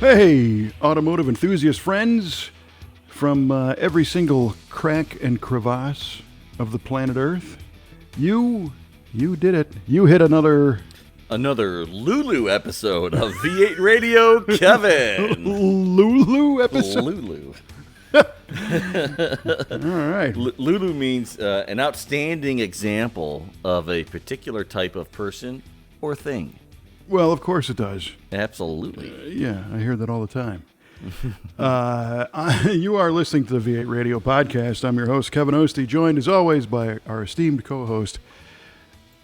Hey, automotive enthusiast friends from every single crack and crevasse of the planet Earth. You did it. You hit another Lulu episode of V8 Radio, Kevin. Lulu episode. Lulu. All right. Lulu means an outstanding example of a particular type of person or thing. Well, of course it does. Absolutely. Yeah, I hear that all the time. You are listening to the V8 Radio podcast. I'm your host, Kevin Oeste, joined as always by our esteemed co-host,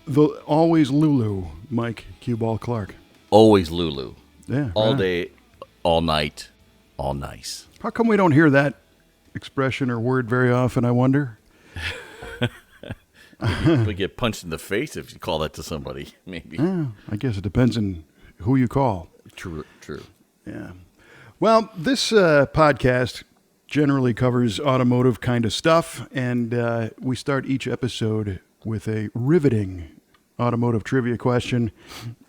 the always Lulu, Mike Q-Ball Clarke. Always Lulu. Yeah. All right. day, all night, all nice. How come we don't hear that expression or word very often, I wonder? We get punched in the face if you call that to somebody, maybe. I guess it depends on who you call. True. Yeah. Well, this podcast generally covers automotive kind of stuff, and we start each episode with a riveting automotive trivia question.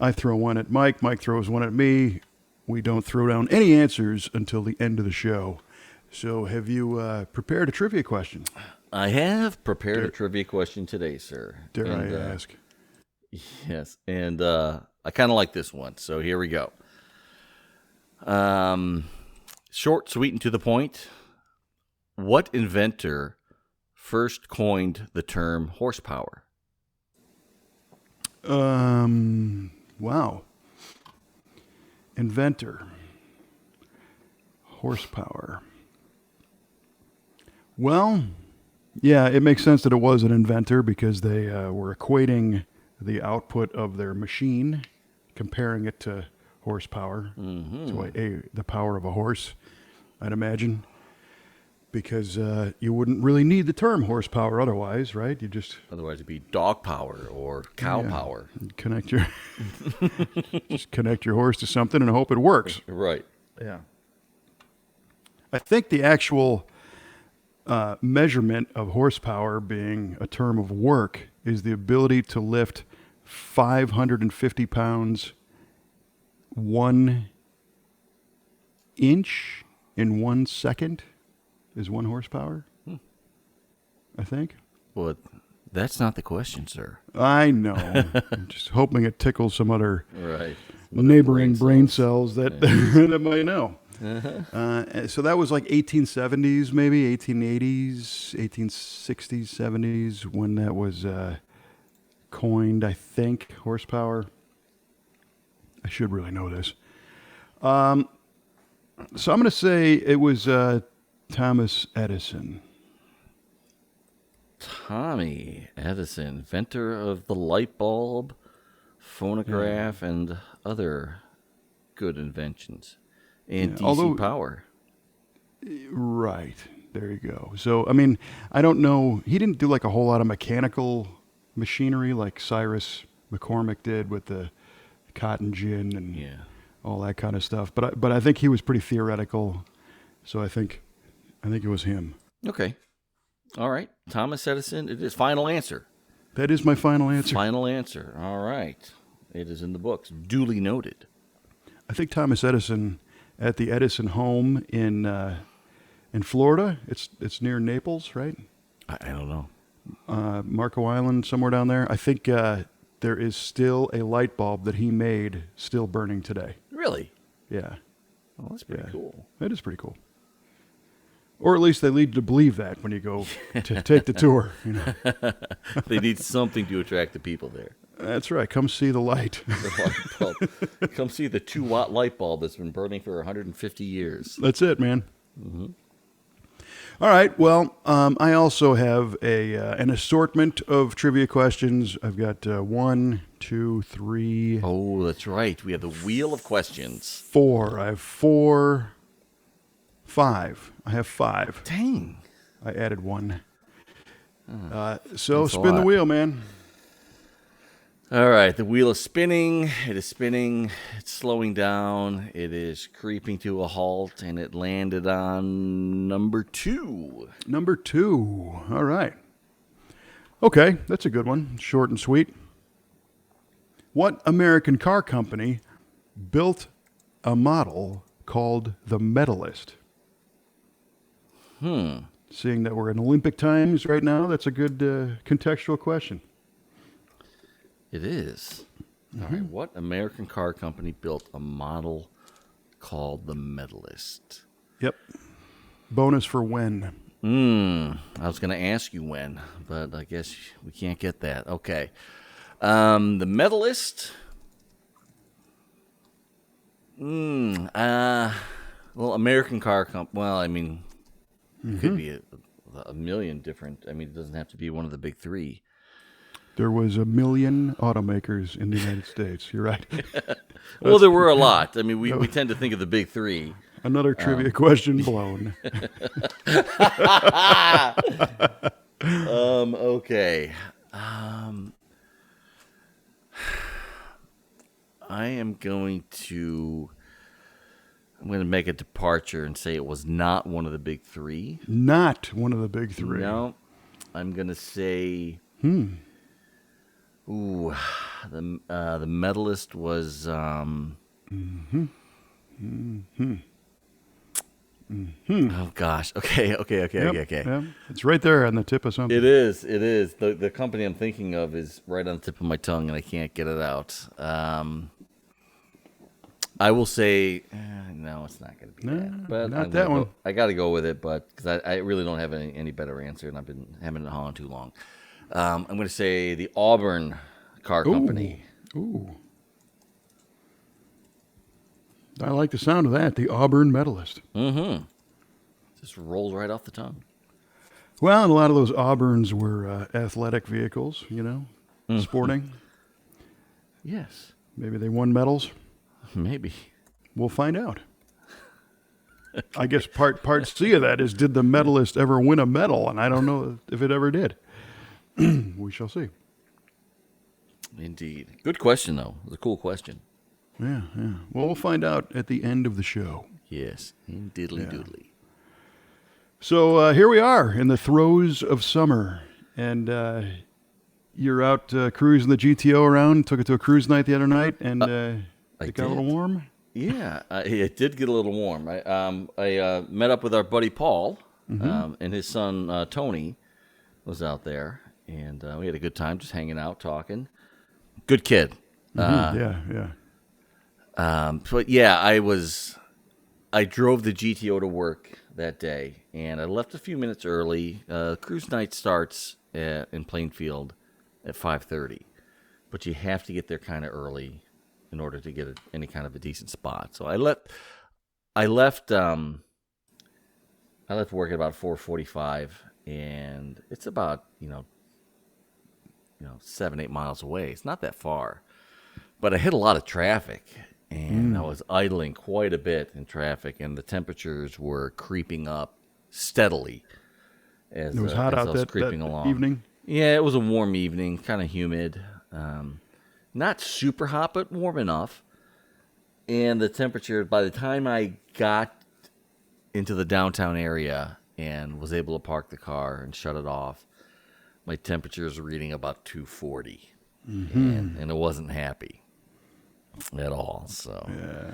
I throw one at Mike. Mike throws one at me. We don't throw down any answers until the end of the show. So have you prepared a trivia question? I have prepared a trivia question today, sir. Dare I ask? Yes, and I kind of like this one, so here we go. Short, sweet, and to the point. What inventor first coined the term horsepower? Wow. Inventor. Horsepower. Well, yeah, it makes sense that it was an inventor because they were equating the output of their machine, comparing it to horsepower. Mm-hmm. So the power of a horse, I'd imagine. Because you wouldn't really need the term horsepower otherwise, right? Otherwise it'd be dog power or cow power. Connect your just connect your horse to something and hope it works. Right. Yeah. I think the actual measurement of horsepower being a term of work is the ability to lift 550 pounds 1 inch in 1 second is 1 horsepower. I think. Well, that's not the question, sir. I know. I'm just hoping it tickles some other neighboring brain cells that, that might know. Uh-huh. So that was like 1870s, maybe 1880s, 1860s, 70s when that was coined, I think, horsepower. I should really know this. So I'm going to say it was Thomas Edison. Tommy Edison, inventor of the light bulb, phonograph, and other good inventions. And DC power. Right. There you go. So, I mean, I don't know. He didn't do like a whole lot of mechanical machinery like Cyrus McCormick did with the cotton gin and all that kind of stuff. But I think he was pretty theoretical. So I think it was him. Okay. All right. Thomas Edison, it is final answer. That is my final answer. Final answer. All right. It is in the books. Duly noted. I think Thomas Edison at the Edison home in Florida. It's near Naples, right? I don't know. Marco Island, somewhere down there. I think there is still a light bulb that he made still burning today. Really? Yeah. Oh, that's pretty cool. That is pretty cool. Or at least they lead you to believe that when you go to take the tour. You know? They need something to attract the people there. That's right. Come see the light. The light bulb. Come see the 2-watt light bulb that's been burning for 150 years. That's it, man. Mm-hmm. All right. Well, I also have an assortment of trivia questions. I've got 1, 2, 3. Oh, that's right. We have the wheel of questions. 4. I have 4. 5. I have 5. Dang. I added 1. So spin the wheel, man. All right, the wheel is spinning. It is spinning. It's slowing down. It is creeping to a halt, and it landed on number 2. Number 2. All right. Okay, that's a good one. Short and sweet. What American car company built a model called the medalist? Seeing that we're in Olympic times right now, that's a good contextual question. It is. All right. What American car company built a model called the Medalist? Yep. Bonus for when. I was going to ask you when, but I guess we can't get that. Okay. The Medalist. Well, American car company. Well, I mean, it could be a million different. I mean, it doesn't have to be one of the big three. There was 1 million automakers in the United States. You're right. Well, there were a lot. I mean, we tend to think of the big three. Another trivia question blown. Okay. I'm going to make a departure and say it was not one of the big three. Not one of the big three. No. I'm going to say... Ooh, the medalist was... Oh, gosh. Okay. Yep. It's right there on the tip of something. It is. The company I'm thinking of is right on the tip of my tongue, and I can't get it out. I will say, no, it's not going to be that. But not that one. I got to go with it, but because I really don't have any better answer, and I've been having it on too long. I'm going to say the Auburn Car Company. Ooh. I like the sound of that. The Auburn medalist. Just rolls right off the tongue. Well, and a lot of those Auburns were athletic vehicles, sporting. Yes. Maybe they won medals. Maybe. We'll find out. I guess part C of that is, did the medalist ever win a medal? And I don't know if it ever did. We shall see. Indeed. Good question, though. It was a cool question. Yeah. Well, we'll find out at the end of the show. Yes. Diddly doodly. So here we are in the throes of summer. And you're out cruising the GTO around. Took it to a cruise night the other night. And it got a little warm. Yeah, it did get a little warm. I met up with our buddy Paul, and his son Tony was out there. And we had a good time just hanging out, talking. Good kid. Yeah. But yeah, I drove the GTO to work that day, and I left a few minutes early. Cruise night starts in Plainfield at 5:30, but you have to get there kind of early in order to get any kind of a decent spot. So I left work at about 4:45, and it's about 7-8 miles away. It's not that far, but I hit a lot of traffic, and I was idling quite a bit in traffic, and the temperatures were creeping up steadily as it was hot as out I was that creeping along. evening. Yeah, it was a warm evening, kind of humid, not super hot, but warm enough. And the temperature, by the time I got into the downtown area and was able to park the car and shut it off, my temperature was reading about 240, and I wasn't happy at all. So Yeah.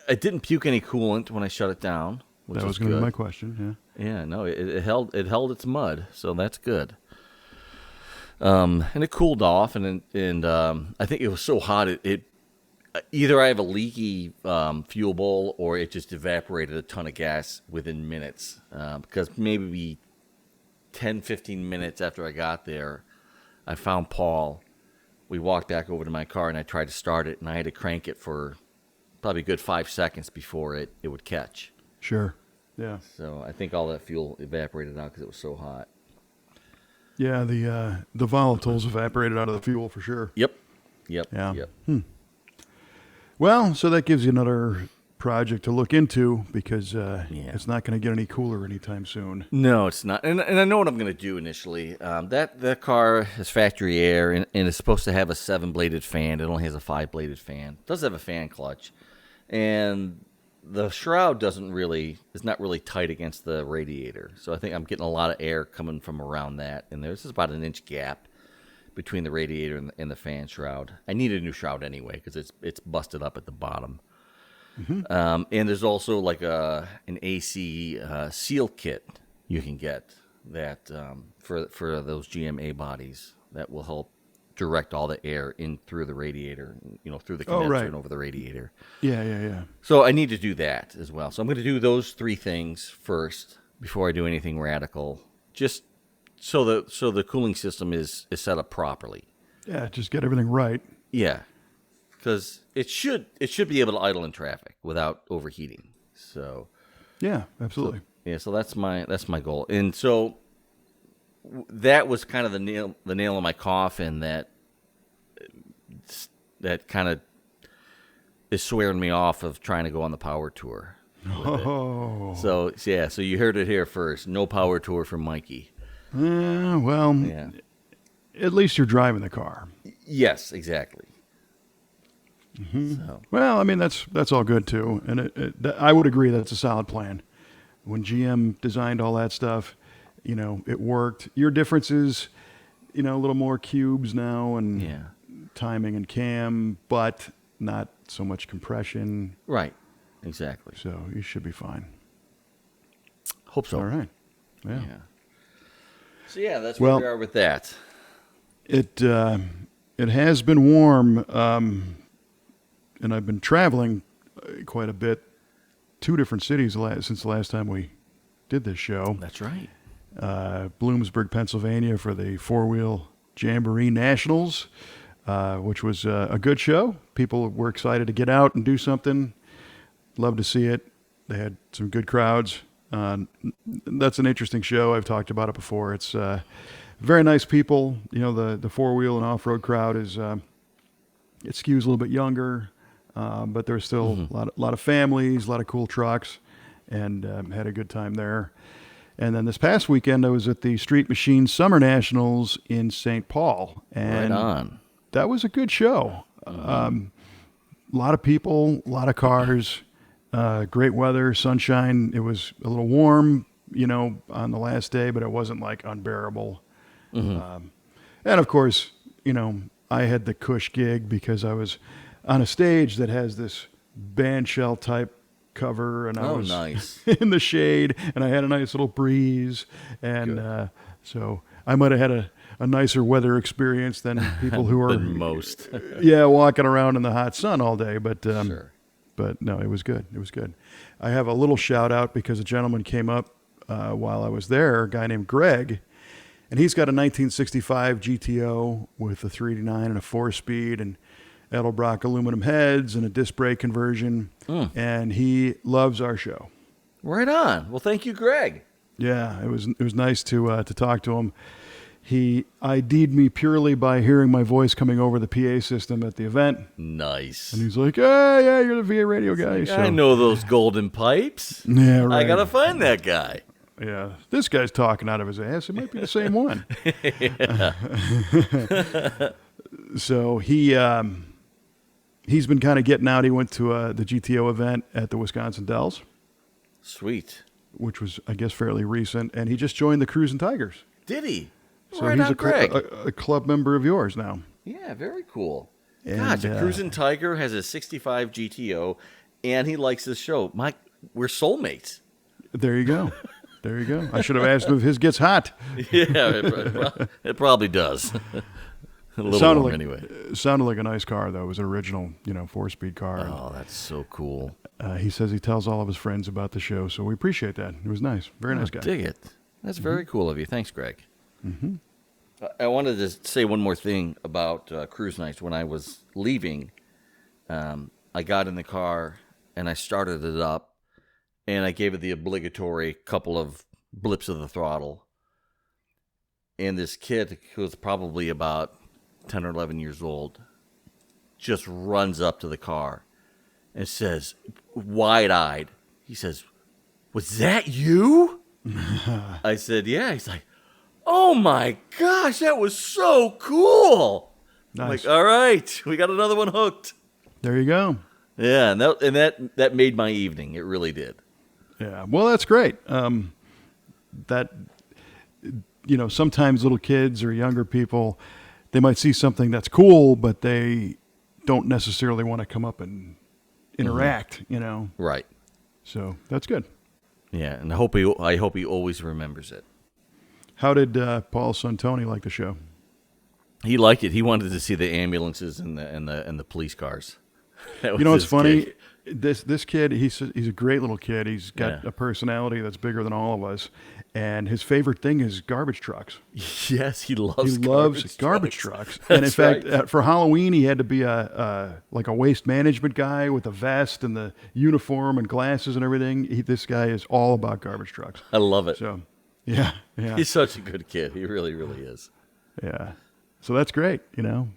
I didn't puke any coolant when I shut it down, which That was going to be my question. Yeah, no, it held its mud, so that's good. And it cooled off, and I think it was so hot it either I have a leaky fuel bowl or it just evaporated a ton of gas within minutes. Because maybe 10-15 minutes after I got there, I found Paul. We walked back over to my car, and I tried to start it, and I had to crank it for probably a good 5 seconds before it would catch. Sure. Yeah. So I think all that fuel evaporated out because it was so hot. Yeah, the volatiles evaporated out of the fuel for sure. Yep. Yeah. Well, so that gives you another project to look into because it's not going to get any cooler anytime soon. No, it's not. And I know what I'm going to do initially. That car has factory air and it's supposed to have a 7-bladed fan. It only has a 5-bladed fan. It does have a fan clutch. And the shroud is not really tight against the radiator. So I think I'm getting a lot of air coming from around that. And there's about an inch gap between the radiator and the fan shroud. I need a new shroud anyway because it's busted up at the bottom. And there's also like an AC seal kit you can get that for those GMA bodies that will help direct all the air in through the radiator, through the condenser right. and over the radiator. Yeah. So I need to do that as well. So I'm going to do those 3 things first before I do anything radical, just so the cooling system is set up properly. Yeah, just get everything right. Yeah, because it should be able to idle in traffic without overheating. So Yeah, absolutely. so that's my goal. And so that was kind of the nail in my coffin that kind of is swearing me off of trying to go on the power tour. Oh. So you heard it here first. No power tour for Mikey. Well, Yeah. at least you're driving the car. Yes, exactly. So. Well, I mean, that's all good too. And I would agree that's a solid plan. When GM designed all that stuff, it worked. Your difference is, a little more cubes now and timing and cam, but not so much compression. Right. Exactly. So you should be fine. Hope so. All right. Yeah. So that's where we are with that. It has been warm, and I've been traveling quite a bit. 2 different cities since the last time we did this show. That's right. Bloomsburg, Pennsylvania for the Wheel Jamboree Nationals, which was a good show. People were excited to get out and do something. Love to see it. They had some good crowds. That's an interesting show. I've talked about it before. It's very nice people. The 4-wheel and off-road crowd is it skews a little bit younger, but there's still a lot of families, a lot of cool trucks, and had a good time there. And then this past weekend, I was at the Street Machine Summer Nationals in St. Paul, and right on. That was a good show. A lot of people, a lot of cars. Great weather, sunshine. It was a little warm, on the last day, but it wasn't like unbearable. And of course, I had the cush gig because I was on a stage that has this band shell type cover, and I was nice. in the shade, and I had a nice little breeze, and so I might have had a nicer weather experience than people who are than most. walking around in the hot sun all day, but. Sure. But no, it was good. It was good. I have a little shout out because a gentleman came up while I was there, a guy named Greg, and he's got a 1965 GTO with a 389 and a 4-speed and Edelbrock aluminum heads and a disc brake conversion, and he loves our show. Right on. Well, thank you, Greg. Yeah, it was nice to talk to him. He ID'd me purely by hearing my voice coming over the PA system at the event. Nice. And he's like, yeah, you're the VA radio guy. So, I know those golden pipes. Yeah, right. I got to find that guy. Yeah, this guy's talking out of his ass. It might be the same one. So he's been kind of getting out. He went to the GTO event at the Wisconsin Dells. Sweet. Which was, I guess, fairly recent. And he just joined the Cruisin' Tigers. Did he? So right he's on, Greg. a club member of yours now. Yeah, very cool. And, God, the Cruisin' Tiger has a 65 GTO, and he likes this show. Mike, we're soulmates. There you go. There you go. I should have asked him if his gets hot. Yeah, it probably does. A little warm anyway. It sounded like a nice car, though. It was an original, 4-speed car. Oh, that's so cool. He says he tells all of his friends about the show, so we appreciate that. It was nice. Very nice guy. Dig it. That's very cool of you. Thanks, Greg. I wanted to say one more thing about cruise nights. When I was leaving, I got in the car and I started it up, and I gave it the obligatory couple of blips of the throttle. And this kid, who was probably about 10 or 11 years old, just runs up to the car and says, wide-eyed, he says, "Was that you?" I said, "Yeah." He's like, "Oh my gosh, that was so cool." Nice. I'm like, all right, we got another one hooked. There you go. Yeah, and that made my evening. It really did. Yeah. Well, that's great. Sometimes little kids or younger people, they might see something that's cool, but they don't necessarily want to come up and interact, Right. So that's good. Yeah, and I hope he always remembers it. How did Paul's son Tony like the show? He liked it. He wanted to see the ambulances and the police cars. You know what's funny? This kid, he's a great little kid. He's got a personality that's bigger than all of us, and his favorite thing is garbage trucks. Yes, he loves garbage trucks. And in fact, for Halloween, he had to be like a waste management guy with a vest and the uniform and glasses and everything. This guy is all about garbage trucks. I love it. So, yeah. He's such a good kid. He really, really is. Yeah. So that's great.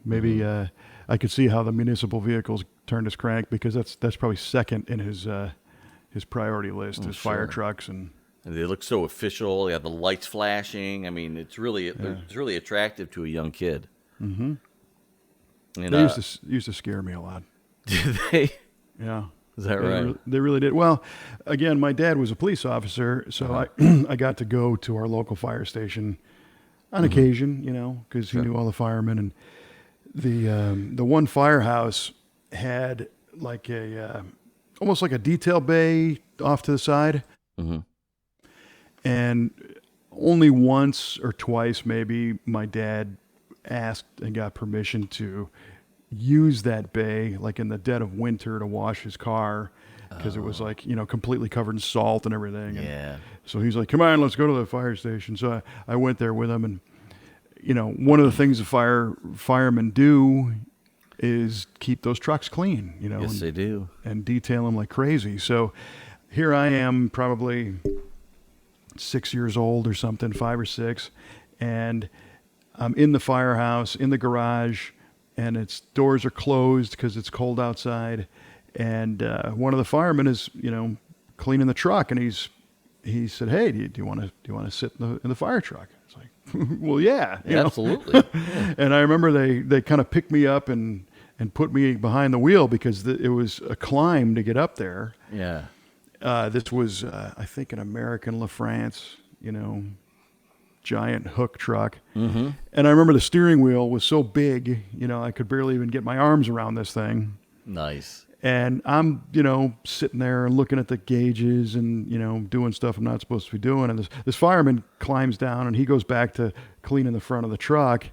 Maybe I could see how the municipal vehicles turned his crank, because that's probably second in his priority list, his fire trucks. And they look so official. They have the lights flashing. I mean, it's really attractive to a young kid. Mm-hmm. And, they used to scare me a lot. Did they? Yeah. Is that right? They really did. Well, again, my dad was a police officer, so I got to go to our local fire station on occasion, because he knew all the firemen. And the one firehouse had like almost like a detail bay off to the side. Mm-hmm. And only once or twice, maybe, my dad asked and got permission to use that bay, like in the dead of winter, to wash his car, because it was like, completely covered in salt and everything. Yeah. And so he's like, come on, let's go to the fire station. So I went there with him, and, one of the things the firemen do is keep those trucks clean, Yes, they do. And detail them like crazy. So here I am, probably 6 years old or something, 5 or 6, and I'm in the firehouse, in the garage, and its doors are closed because it's cold outside. And one of the firemen is, cleaning the truck, and he said, "Hey, do you want to sit in the fire truck?" It's like, well, yeah, absolutely. And I remember they kind of picked me up and put me behind the wheel, because it was a climb to get up there. Yeah. This was, I think, an American LaFrance, giant hook truck. Mm-hmm. And I remember the steering wheel was so big, I could barely even get my arms around this thing. Nice. And I'm, sitting there and looking at the gauges and, doing stuff I'm not supposed to be doing. And this fireman climbs down, and he goes back to cleaning the front of the truck.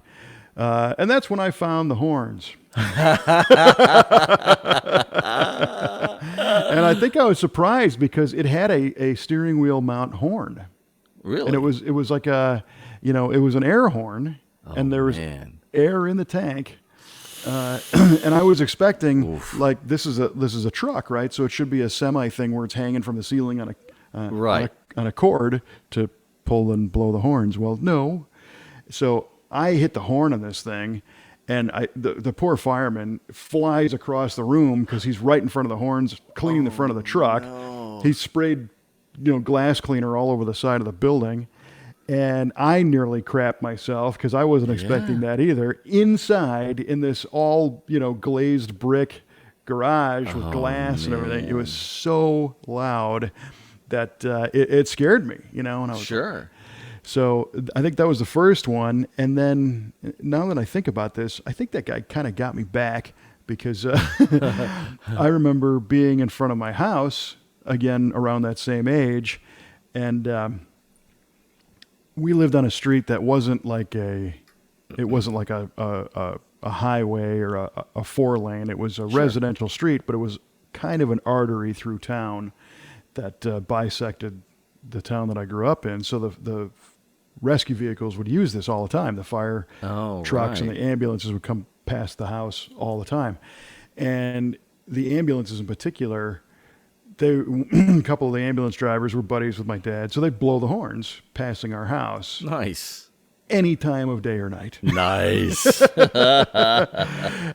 And that's when I found the horns. And I think I was surprised, because it had a steering wheel mount horn. Really? And it was like it was an air horn, and there was air in the tank. And I was expecting, like, this is a truck, right? So it should be a semi thing where it's hanging from the ceiling on a cord to pull and blow the horns. Well, no. So I hit the horn on this thing, and the poor fireman flies across the room, because he's right in front of the horns, cleaning the front of the truck. No. He sprayed, glass cleaner all over the side of the building. And I nearly crapped myself, because I wasn't expecting that either. Inside, in this all, glazed brick garage with glass and everything, it was so loud that it scared me, and I was sure. So I think that was the first one. And then, now that I think about this, I think that guy kind of got me back, because I remember being in front of my house, again, around that same age, and we lived on a street that wasn't like a highway or a 4-lane. It was a residential street, but it was kind of an artery through town that bisected the town that I grew up in. So the rescue vehicles would use this all the time. The fire trucks and the ambulances would come past the house all the time. And the ambulances in particular, a couple of the ambulance drivers were buddies with my dad, so they'd blow the horns passing our house. Nice. Any time of day or night. Nice.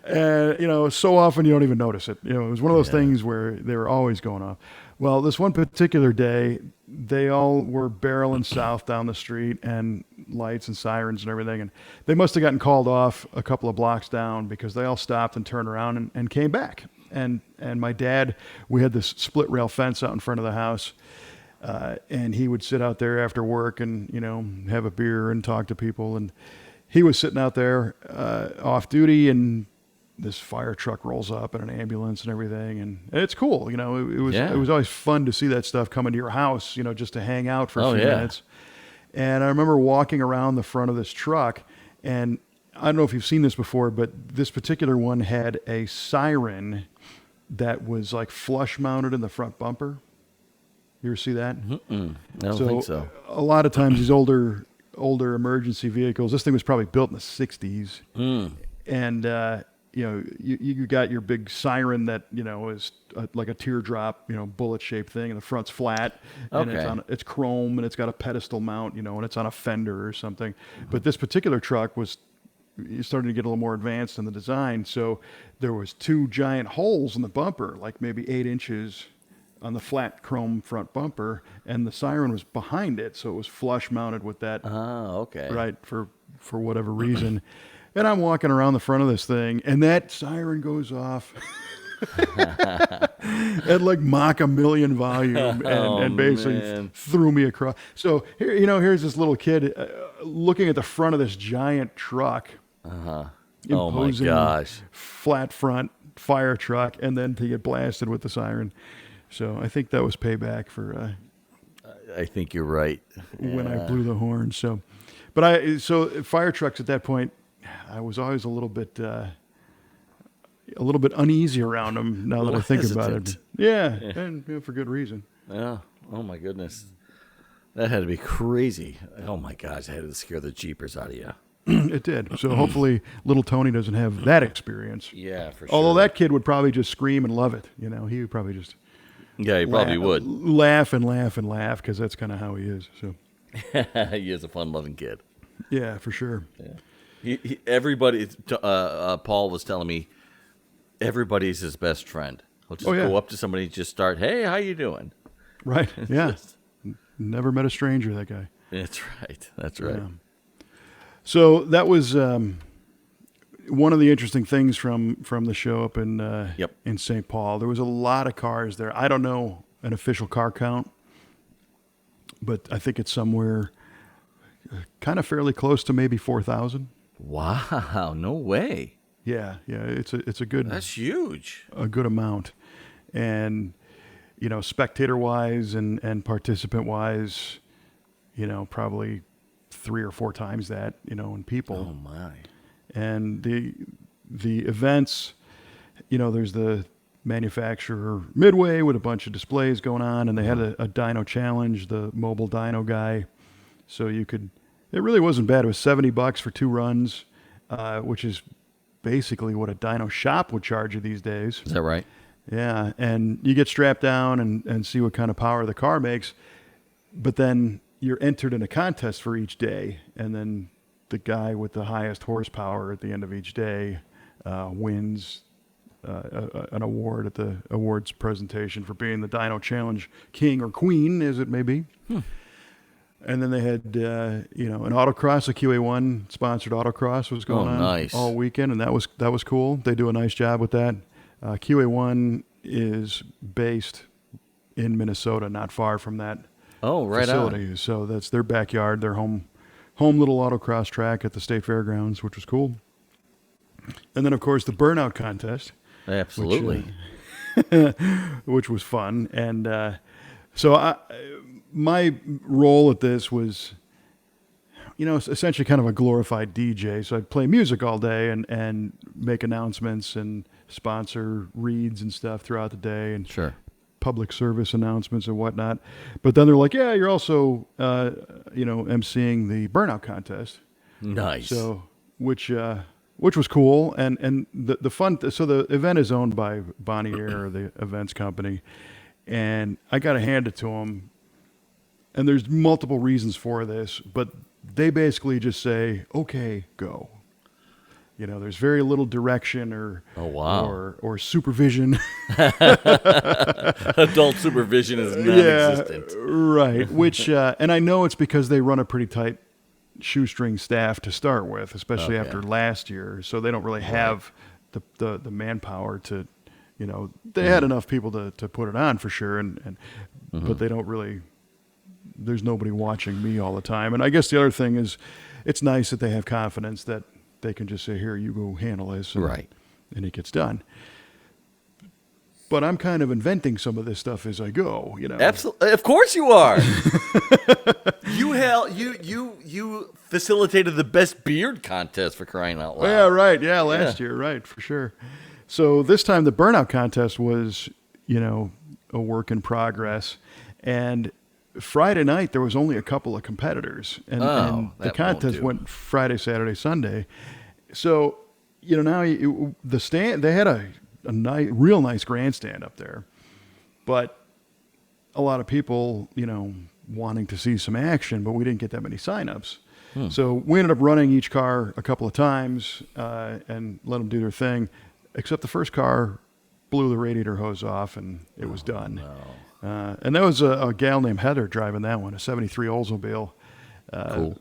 And, so often you don't even notice it. It was one of those things where they were always going off. Well, this one particular day, they all were barreling south down the street, and lights and sirens and everything. And they must have gotten called off a couple of blocks down, because they all stopped and turned around and came back. And my dad, we had this split rail fence out in front of the house, and he would sit out there after work and, have a beer and talk to people. And he was sitting out there off duty, and this fire truck rolls up and an ambulance and everything, and it's cool. You know, it was Yeah. it was always fun to see that stuff come into your house. You know, just to hang out for a Oh, few yeah. minutes. And I remember walking around the front of this truck, and I don't know if you've seen this before, but this particular one had a siren that was like flush mounted in the front bumper. You ever see that? I don't think so. A lot of times these older emergency vehicles, this thing was probably built in the 60s. And, you know, you got your big siren that, you know, is like a teardrop, you know, bullet-shaped thing, and the front's flat, and it's chrome, and it's got a pedestal mount, you know, and it's on a fender or something. But this particular truck was starting to get a little more advanced in the design, so there was 2 giant holes in the bumper, like maybe 8 inches on the flat chrome front bumper, and the siren was behind it, so it was flush mounted with that. Oh, okay. Right, for whatever reason. And I'm walking around the front of this thing, and that siren goes off at like Mach 1,000,000 volume, and basically man. threw me across. So here, you know, here's this little kid looking at the front of this giant truck, Oh my imposing gosh. flat front fire truck, and then to get blasted with the siren. So I think that was payback for I think you're right. when I blew the horn. So fire trucks at that point, I was always a little bit uneasy around them. Now that I think about it, yeah, and you know, for good reason. Yeah. Oh my goodness. That had to be crazy. Oh my gosh, I had to scare the jeepers out of you. It did. So hopefully, little Tony doesn't have that experience. Yeah, for sure. Although that kid would probably just scream and love it. You know, he would probably just Yeah, he probably would. laugh and laugh and laugh because that's kind of how he is. So He is a fun-loving kid. yeah, for sure. Yeah. Everybody. Paul was telling me, everybody's his best friend. He'll just go up to somebody and just start, "Hey, how you doing?" Right. Yeah. Never met a stranger, that guy. That's right. That's right. Yeah. So that was one of the interesting things from the show up in in St. Paul. There was a lot of cars there. I don't know an official car count, but I think it's somewhere kind of fairly close to maybe 4,000. Wow! No way. Yeah, it's a good. That's huge. A good amount, and you know, spectator wise and participant wise, you know, probably 3 or 4 times that, you know, in people. Oh my! And the events, you know, there's the manufacturer Midway with a bunch of displays going on, and they had a dyno challenge, the mobile dyno guy, so you could. It really wasn't bad. It was $70 for 2 runs, which is basically what a dyno shop would charge you these days. Is that right? Yeah, and you get strapped down and see what kind of power the car makes, but then you're entered in a contest for each day, and then the guy with the highest horsepower at the end of each day wins an award at the awards presentation for being the Dyno Challenge king or queen, as it may be. And then they had, you know, an autocross, a QA1 sponsored autocross was going on all weekend, and that was cool. They do a nice job with that. QA1 is based in Minnesota, not far from that facility. On. So that's their backyard, their home little autocross track at the state fairgrounds, which was cool. And then, of course, the burnout contest. Absolutely. Which was fun. And so my role at this was, you know, essentially kind of a glorified DJ. So I'd play music all day and make announcements and sponsor reads and stuff throughout the day, and public service announcements and whatnot. But then they're like, yeah, you're also, you know, emceeing the burnout contest. Nice. So, which was cool. And the fun, so the event is owned by Bonnier, the events company. And I got to hand it to them. And there's multiple reasons for this, but they basically just say, okay, go. You know, there's very little direction or supervision. Adult supervision is non-existent. Yeah, right. Which, and I know it's because they run a pretty tight shoestring staff to start with, especially after last year. So they don't really have the manpower to, you know, they had enough people to put it on for sure, and but they don't really. There's nobody watching me all the time. And I guess the other thing is, it's nice that they have confidence that they can just say, here, you go handle this. And, and it gets done. But I'm kind of inventing some of this stuff as I go, Absolutely, of course you are. You facilitated the best beard contest, for crying out loud. Yeah, right. Yeah, last year, right, for sure. So this time the burnout contest was, a work in progress, and Friday night there was only a couple of competitors, and the contest went Friday, Saturday, Sunday. So now the stand, they had a real nice grandstand up there, but a lot of people, wanting to see some action, but we didn't get that many signups. So we ended up running each car a couple of times and let them do their thing, except the first car blew the radiator hose off and it was done. No. And there was a gal named Heather driving that one, a 73 Oldsmobile. Cool.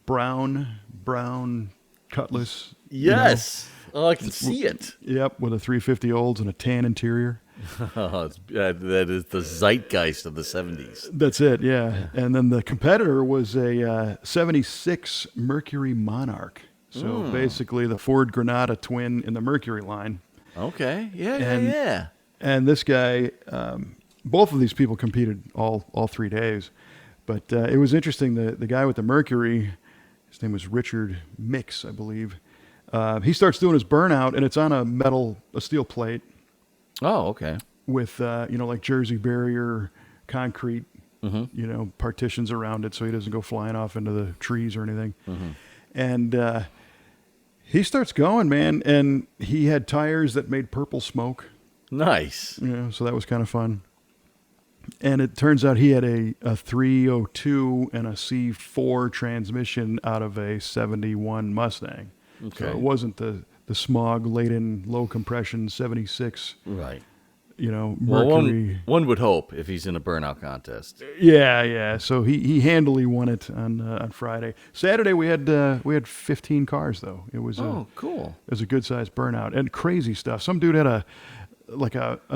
Brown Cutlass. Yes. Oh, I can see it. Yep, with a 350 Olds and a tan interior. That is the zeitgeist of the 70s. That's it, yeah. And then the competitor was a 76 Mercury Monarch. So basically the Ford Granada twin in the Mercury line. Okay, yeah. And this guy, both of these people competed all 3 days. But it was interesting, the guy with the Mercury, his name was Richard Mix, I believe. He starts doing his burnout, and it's on a steel plate. Oh, okay. With, like Jersey barrier, concrete, partitions around it so he doesn't go flying off into the trees or anything. And he starts going, man, and he had tires that made purple smoke. Nice. So that was kind of fun. And it turns out he had a 302 and a C4 transmission out of a 71 Mustang. Okay. So it wasn't the smog-laden, low-compression 76. Right. Mercury. Well, one would hope if he's in a burnout contest. Yeah. So he handily won it on Friday. Saturday we had 15 cars though. It was cool. It was a good sized burnout and crazy stuff. Some dude had a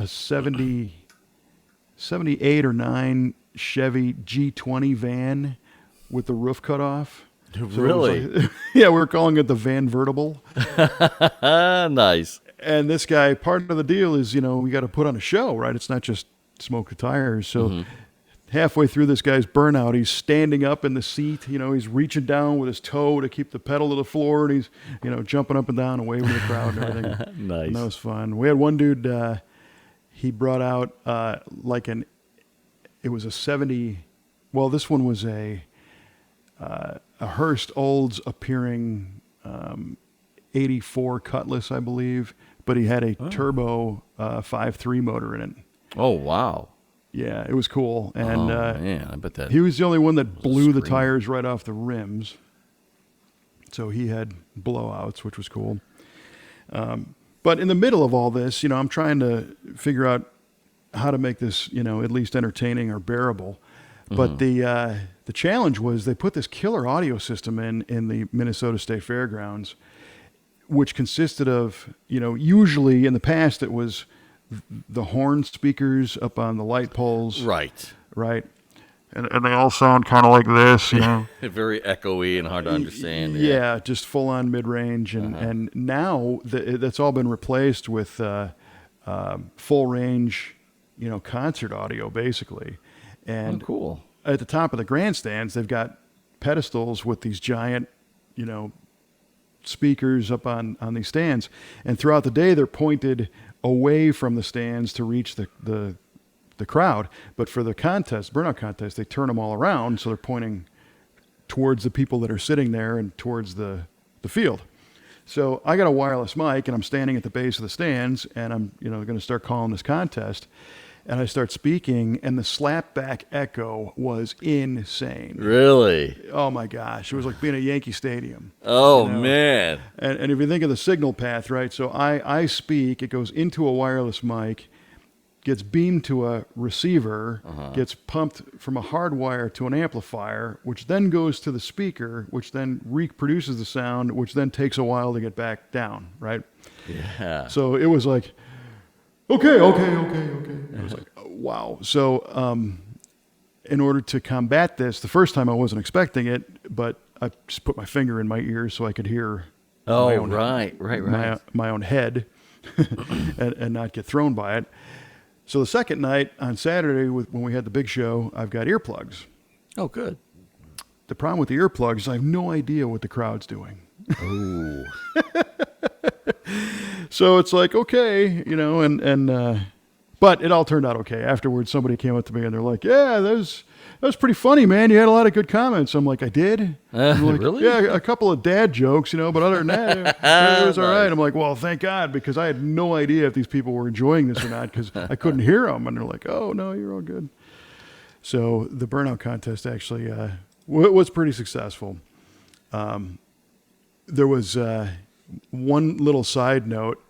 78 or 9 Chevy G20 van with the roof cut off. So really? Yeah, we were calling it the Van Vertible. Nice. And this guy, part of the deal is, we got to put on a show, right? It's not just smoke the tires. So halfway through this guy's burnout, he's standing up in the seat. He's reaching down with his toe to keep the pedal to the floor, and he's, jumping up and down and waving to the crowd and everything. Nice. And that was fun. We had one dude, he brought out it was a 70, well, this one was a Hurst Olds appearing 84 Cutlass, I believe, but he had a turbo 5.3 motor in it. Oh, wow. Yeah, it was cool. And man, I bet that he was the only one that blew the tires right off the rims. So he had blowouts, which was cool. But in the middle of all this, I'm trying to figure out how to make this, at least entertaining or bearable. But the challenge was they put this killer audio system in the Minnesota State Fairgrounds, which consisted of, usually in the past it was the horn speakers up on the light poles. Right. And they all sound kind of like this, Very echoey and hard to understand. Yeah, just full on mid range. And now that's all been replaced with full range, concert audio basically. And cool. At the top of the grandstands, they've got pedestals with these giant, speakers up on these stands. And throughout the day, they're pointed away from the stands to reach the crowd. But for the burnout contest, they turn them all around. So they're pointing towards the people that are sitting there and towards the field. So I got a wireless mic and I'm standing at the base of the stands and I'm, going to start calling this contest. And I start speaking, and the slapback echo was insane. Really? Oh, my gosh. It was like being at Yankee Stadium. Oh, man. And if you think of the signal path, right, so I speak, it goes into a wireless mic, gets beamed to a receiver, gets pumped from a hard wire to an amplifier, which then goes to the speaker, which then reproduces the sound, which then takes a while to get back down, right? Yeah. So it was like... Okay. I was like, oh, wow. So in order to combat this, the first time I wasn't expecting it, but I just put my finger in my ear so I could hear my own my own head. and not get thrown by it. So the second night on Saturday, when we had the big show, I've got earplugs. Oh, good. The problem with the earplugs is I have no idea what the crowd's doing. Oh. So it's like, okay, but it all turned out okay. Afterwards, somebody came up to me and they're like, yeah, that was pretty funny, man. You had a lot of good comments. I'm like, I did? Like, really? Yeah, a couple of dad jokes, but other than that, it was all right. I'm like, well, thank God, because I had no idea if these people were enjoying this or not because I couldn't hear them. And they're like, oh, no, you're all good. So the burnout contest actually was pretty successful. There was one little side note,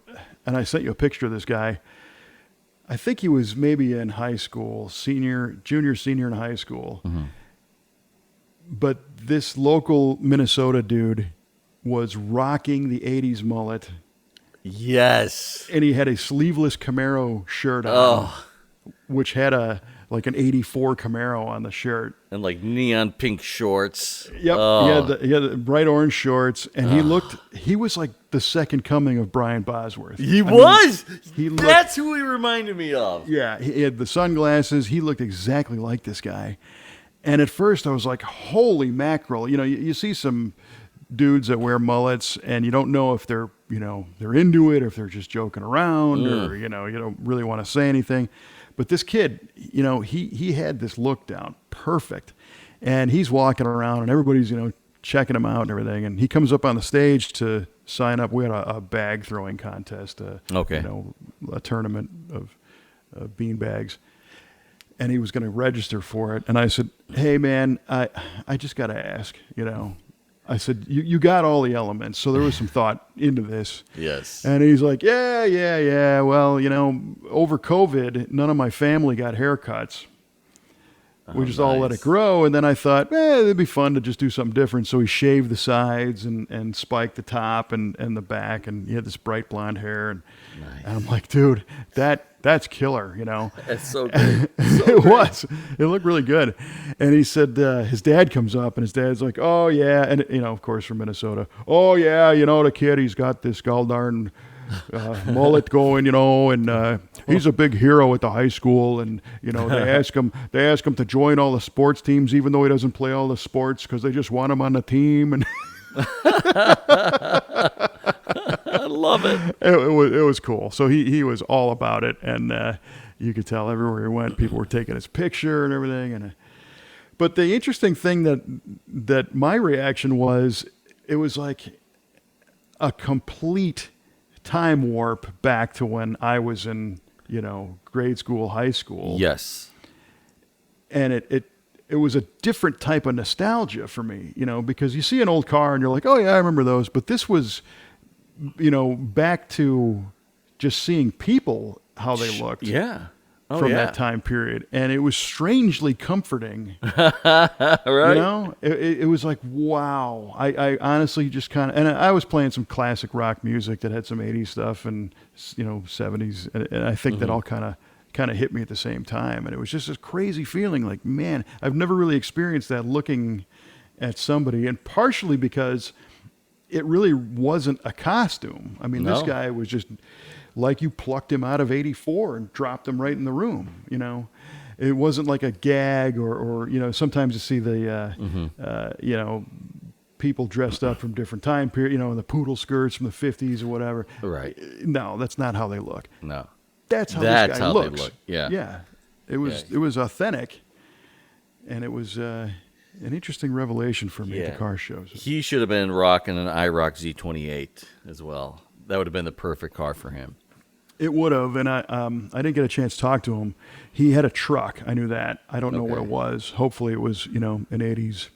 and I sent you a picture of this guy. I think he was maybe in high school, junior, senior in high school. Mm-hmm. But this local Minnesota dude was rocking the 80s mullet. Yes. And he had a sleeveless Camaro shirt on, which had an 84 Camaro on the shirt. And like neon pink shorts. Yep. Oh. He had the bright orange shorts, and he was like the second coming of Brian Bosworth. He That's who he reminded me of. Yeah, he had the sunglasses. He looked exactly like this guy. And at first I was like, holy mackerel. You see some dudes that wear mullets and you don't know if they're into it or if they're just joking around or, you don't really want to say anything. But this kid, he had this look down perfect. And he's walking around and everybody's, checking him out and everything. And he comes up on the stage to sign up. We had a bag throwing contest, a tournament of bean bags. And he was going to register for it. And I said, hey, man, I just got to ask, I said, you got all the elements. So there was some thought into this. Yes. And he's like, yeah. Well, over COVID, none of my family got haircuts. We just all let it grow. And then I thought, it'd be fun to just do something different. So he shaved the sides and spiked the top and the back. And he had this bright blonde hair. And I'm like, dude, that's killer, That's so good. It was. It looked really good. And he said his dad comes up and his dad's like, oh, yeah. And, of course, from Minnesota. Oh, yeah, the kid, he's got this goldarn mullet going, and he's a big hero at the high school. And, they ask him to join all the sports teams, even though he doesn't play all the sports because they just want him on the team. And I love it. It was cool. So he was all about it. And you could tell everywhere he went, people were taking his picture and everything. And but the interesting thing that my reaction was, it was like a complete time warp back to when I was in, grade school, high school. Yes. And it was a different type of nostalgia for me, because you see an old car and you're like, oh yeah, I remember those. But this was, back to just seeing people, how they looked. Yeah. From that time period. And it was strangely comforting. Right. It was like, wow. I honestly just kind of, and I was playing some classic rock music that had some 80s stuff and, 70s. And I think that all kind of hit me at the same time. And it was just this crazy feeling like, man, I've never really experienced that looking at somebody. And partially because it really wasn't a costume. I mean, this guy was just like you plucked him out of 84 and dropped him right in the room. It wasn't like a gag or sometimes you see the, people dressed up from different time period, the poodle skirts from the 50s or whatever. Right. No, that's not how they look. No. That's how this guy looks. They look. Yeah. Yeah. It was authentic, and it was an interesting revelation for me at the car shows. He should have been rocking an IROC Z28 as well. That would have been the perfect car for him. It would have, and I didn't get a chance to talk to him. He had a truck. I knew that. I don't know what it was. Hopefully it was, an 80s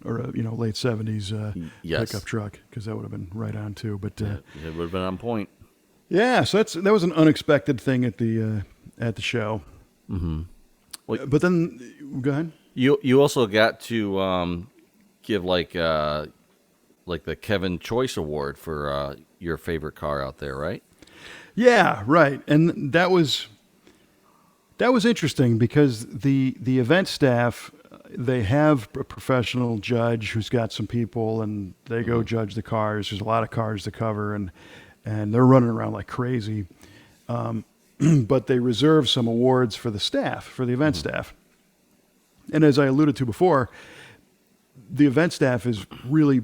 or a, late 70s pickup truck, because that would have been right on too. But it would have been on point. Yeah, so that was an unexpected thing at the show. Mm-hmm. Well, but then, go ahead. You also got to give like the Kevin Choice Award for your favorite car out there, right? Yeah, right. And that was interesting because the event staff, they have a professional judge who's got some people and they go judge the cars. There's a lot of cars to cover. And and they're running around like crazy. But they reserve some awards for the staff, for the event staff. And as I alluded to before, the event staff is really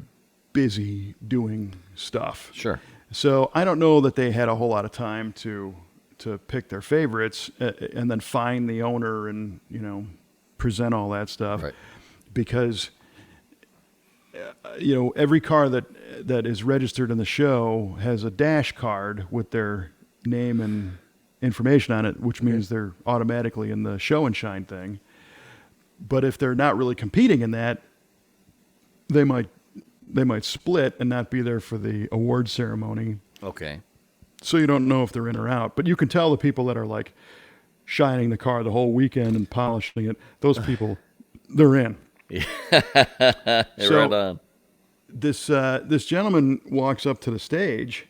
busy doing stuff. Sure. So I don't know that they had a whole lot of time to pick their favorites and then find the owner and, present all that stuff. Right. Because, every car that is registered in the show has a dash card with their name and information on it, which means they're automatically in the show and shine thing. But if they're not really competing in that, they might split and not be there for the award ceremony. Okay. So you don't know if they're in or out. But you can tell the people that are like shining the car the whole weekend and polishing it, those people, they're in. Yeah. So right on. This gentleman walks up to the stage,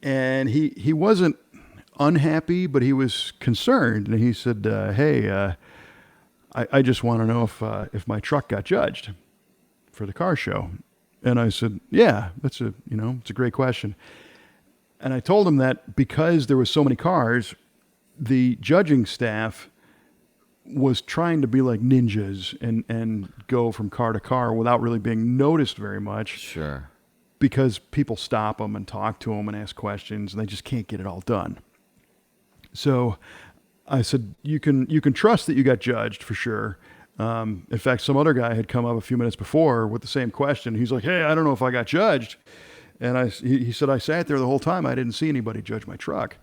and he wasn't unhappy, but he was concerned. And he said, hey, I just want to know if my truck got judged for the car show. And I said, yeah, it's a great question. And I told him that because there was so many cars, the judging staff was trying to be like ninjas and go from car to car without really being noticed very much. Sure. Because people stop them and talk to them and ask questions, and they just can't get it all done. So I said, you can trust that you got judged for sure. In fact, some other guy had come up a few minutes before with the same question. He's like, hey, I don't know if I got judged. And he said, I sat there the whole time. I didn't see anybody judge my truck.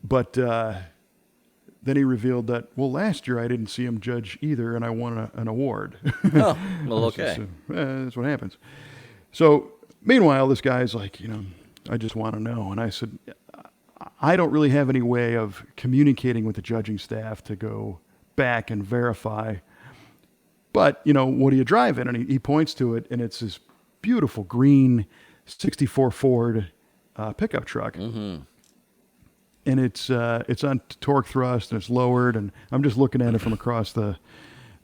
But then he revealed that, well, last year I didn't see him judge either, and I won an award. Oh, well, okay. That's what happens. So meanwhile, this guy's like, I just want to know. And I said, I don't really have any way of communicating with the judging staff to go back and verify. But, what do you drive in? And he points to it, and it's this beautiful green 64 Ford pickup truck. Mm-hmm. And it's on torque thrust, and it's lowered, and I'm just looking at it from across the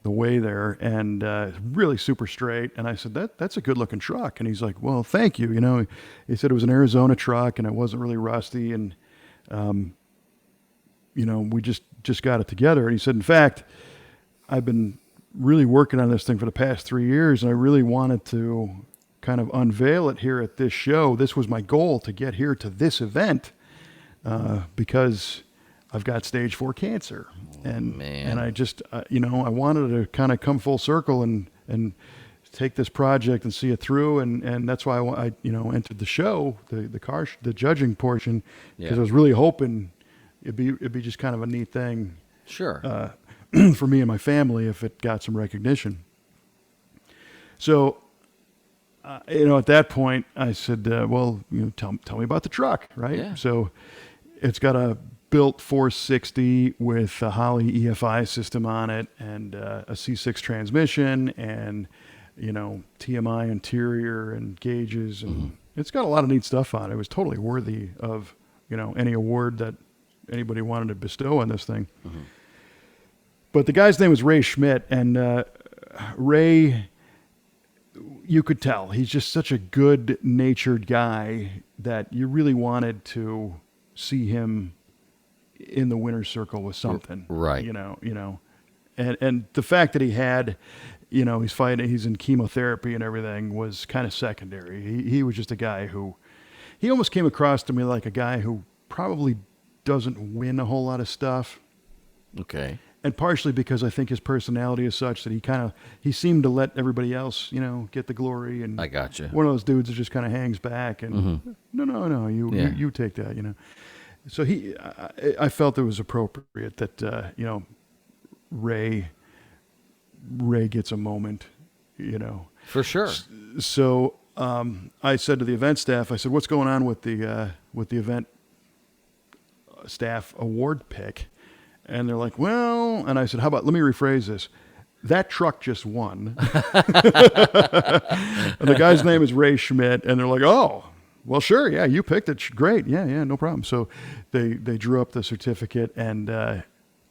way there, and it's really super straight. And I said, that's a good-looking truck. And he's like, well, thank you. He said it was an Arizona truck, and it wasn't really rusty, and we just got it together. And he said, in fact, I've been really working on this thing for the past 3 years, and I really wanted to kind of unveil it here at this show. This was my goal, to get here to this event, because I've got stage 4 cancer. And I just, I wanted to kind of come full circle and take this project and see it through. And that's why I entered the show, the judging portion, because I was really hoping it'd be just kind of a neat thing. Sure. For me and my family if it got some recognition. So, at that point I said, well, tell me about the truck, right? Yeah. So it's got a built 460 with a Holley EFI system on it, and a C6 transmission, and TMI interior and gauges, and it's got a lot of neat stuff on it. It was totally worthy of any award that anybody wanted to bestow on this thing. Mm-hmm. But the guy's name was Ray Schmidt, and Ray, you could tell he's just such a good-natured guy that you really wanted to see him in the winner's circle with something, right? And the fact that he had, he's fighting, he's in chemotherapy and everything, was kind of secondary. He was just a guy who, he almost came across to me like a guy who probably doesn't win a whole lot of stuff. Okay. And partially because I think his personality is such that he seemed to let everybody else, get the glory. And I gotcha. One of those dudes that just kind of hangs back and no, you take that, So I felt it was appropriate that, Ray gets a moment, For sure. So I said to the event staff, I said, what's going on with the event staff award pick? And they're like, well, and I said, how about, let me rephrase this. That truck just won. And the guy's name is Ray Schmidt. And they're like, oh, well, sure. Yeah, you picked it. Great. Yeah, no problem. So they drew up the certificate, and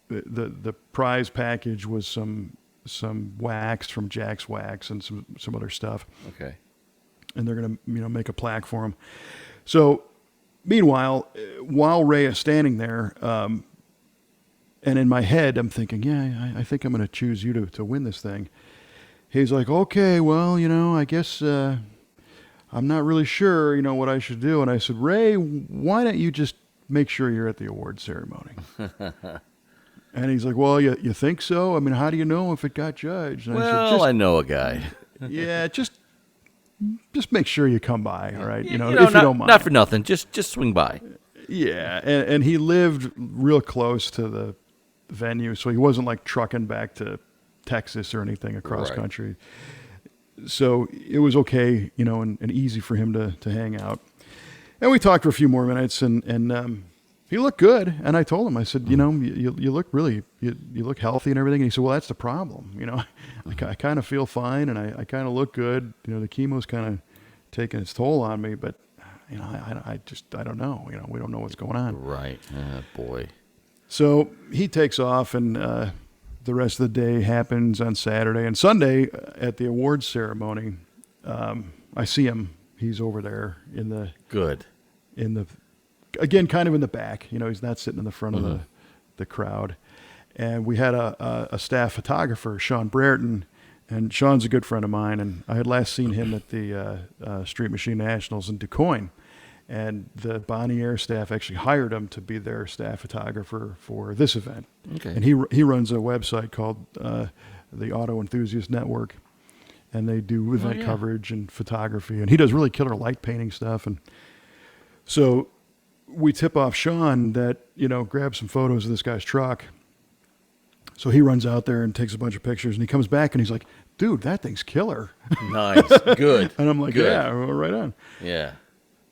the prize package was some wax from Jack's Wax and some other stuff. Okay. And they're going to, make a plaque for him. So Meanwhile, while Ray is standing there, and in my head, I'm thinking, yeah, I think I'm going to choose you to win this thing. He's like, okay, well, I guess I'm not really sure, what I should do. And I said, Ray, why don't you just make sure you're at the award ceremony? And he's like, well, you think so? I mean, how do you know if it got judged? And Well, I know a guy. Yeah, just make sure you come by, all right? If you not, don't mind. Not for nothing. Just swing by. Yeah, and he lived real close to the venue, so he wasn't like trucking back to Texas or anything across Right. country. So it was okay, and easy for him to hang out. And we talked for a few more minutes, and he looked good. And I told him, I said, you look really, you look healthy and everything. And he said, well, that's the problem. I kind of feel fine, and I kind of look good. The chemo's kind of taking its toll on me, but I don't know. We don't know what's going on. Right. Boy. So he takes off, and the rest of the day happens on Saturday and Sunday at the awards ceremony. I see him. He's over there Good. Again, kind of in the back. He's not sitting in the front of the crowd. And we had a staff photographer, Sean Brereton, and Sean's a good friend of mine. And I had last seen him at the Street Machine Nationals in DuQuoin. And the Bonnie Air staff actually hired him to be their staff photographer for this event. Okay. And he runs a website called the Automotive Enthusiast Network. And they do event coverage and photography. And he does really killer light painting stuff. And so we tip off Sean that, grab some photos of this guy's truck. So he runs out there and takes a bunch of pictures. And he comes back and he's like, dude, that thing's killer. Nice. Good. And I'm like, Good. yeah, well, right on. Yeah.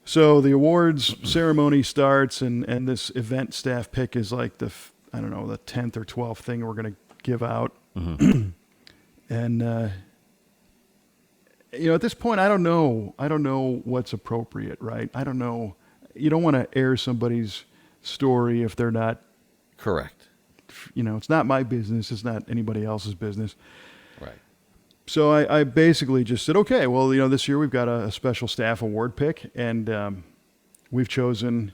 So the awards ceremony starts, and this event staff pick is like the 10th or 12th thing we're going to give out. And, at this point, I don't know what's appropriate, right? I don't know. You don't want to air somebody's story if they're not. Correct. It's not my business. It's not anybody else's business. Right. So I basically just said, okay, well, this year we've got a special staff award pick, and we've chosen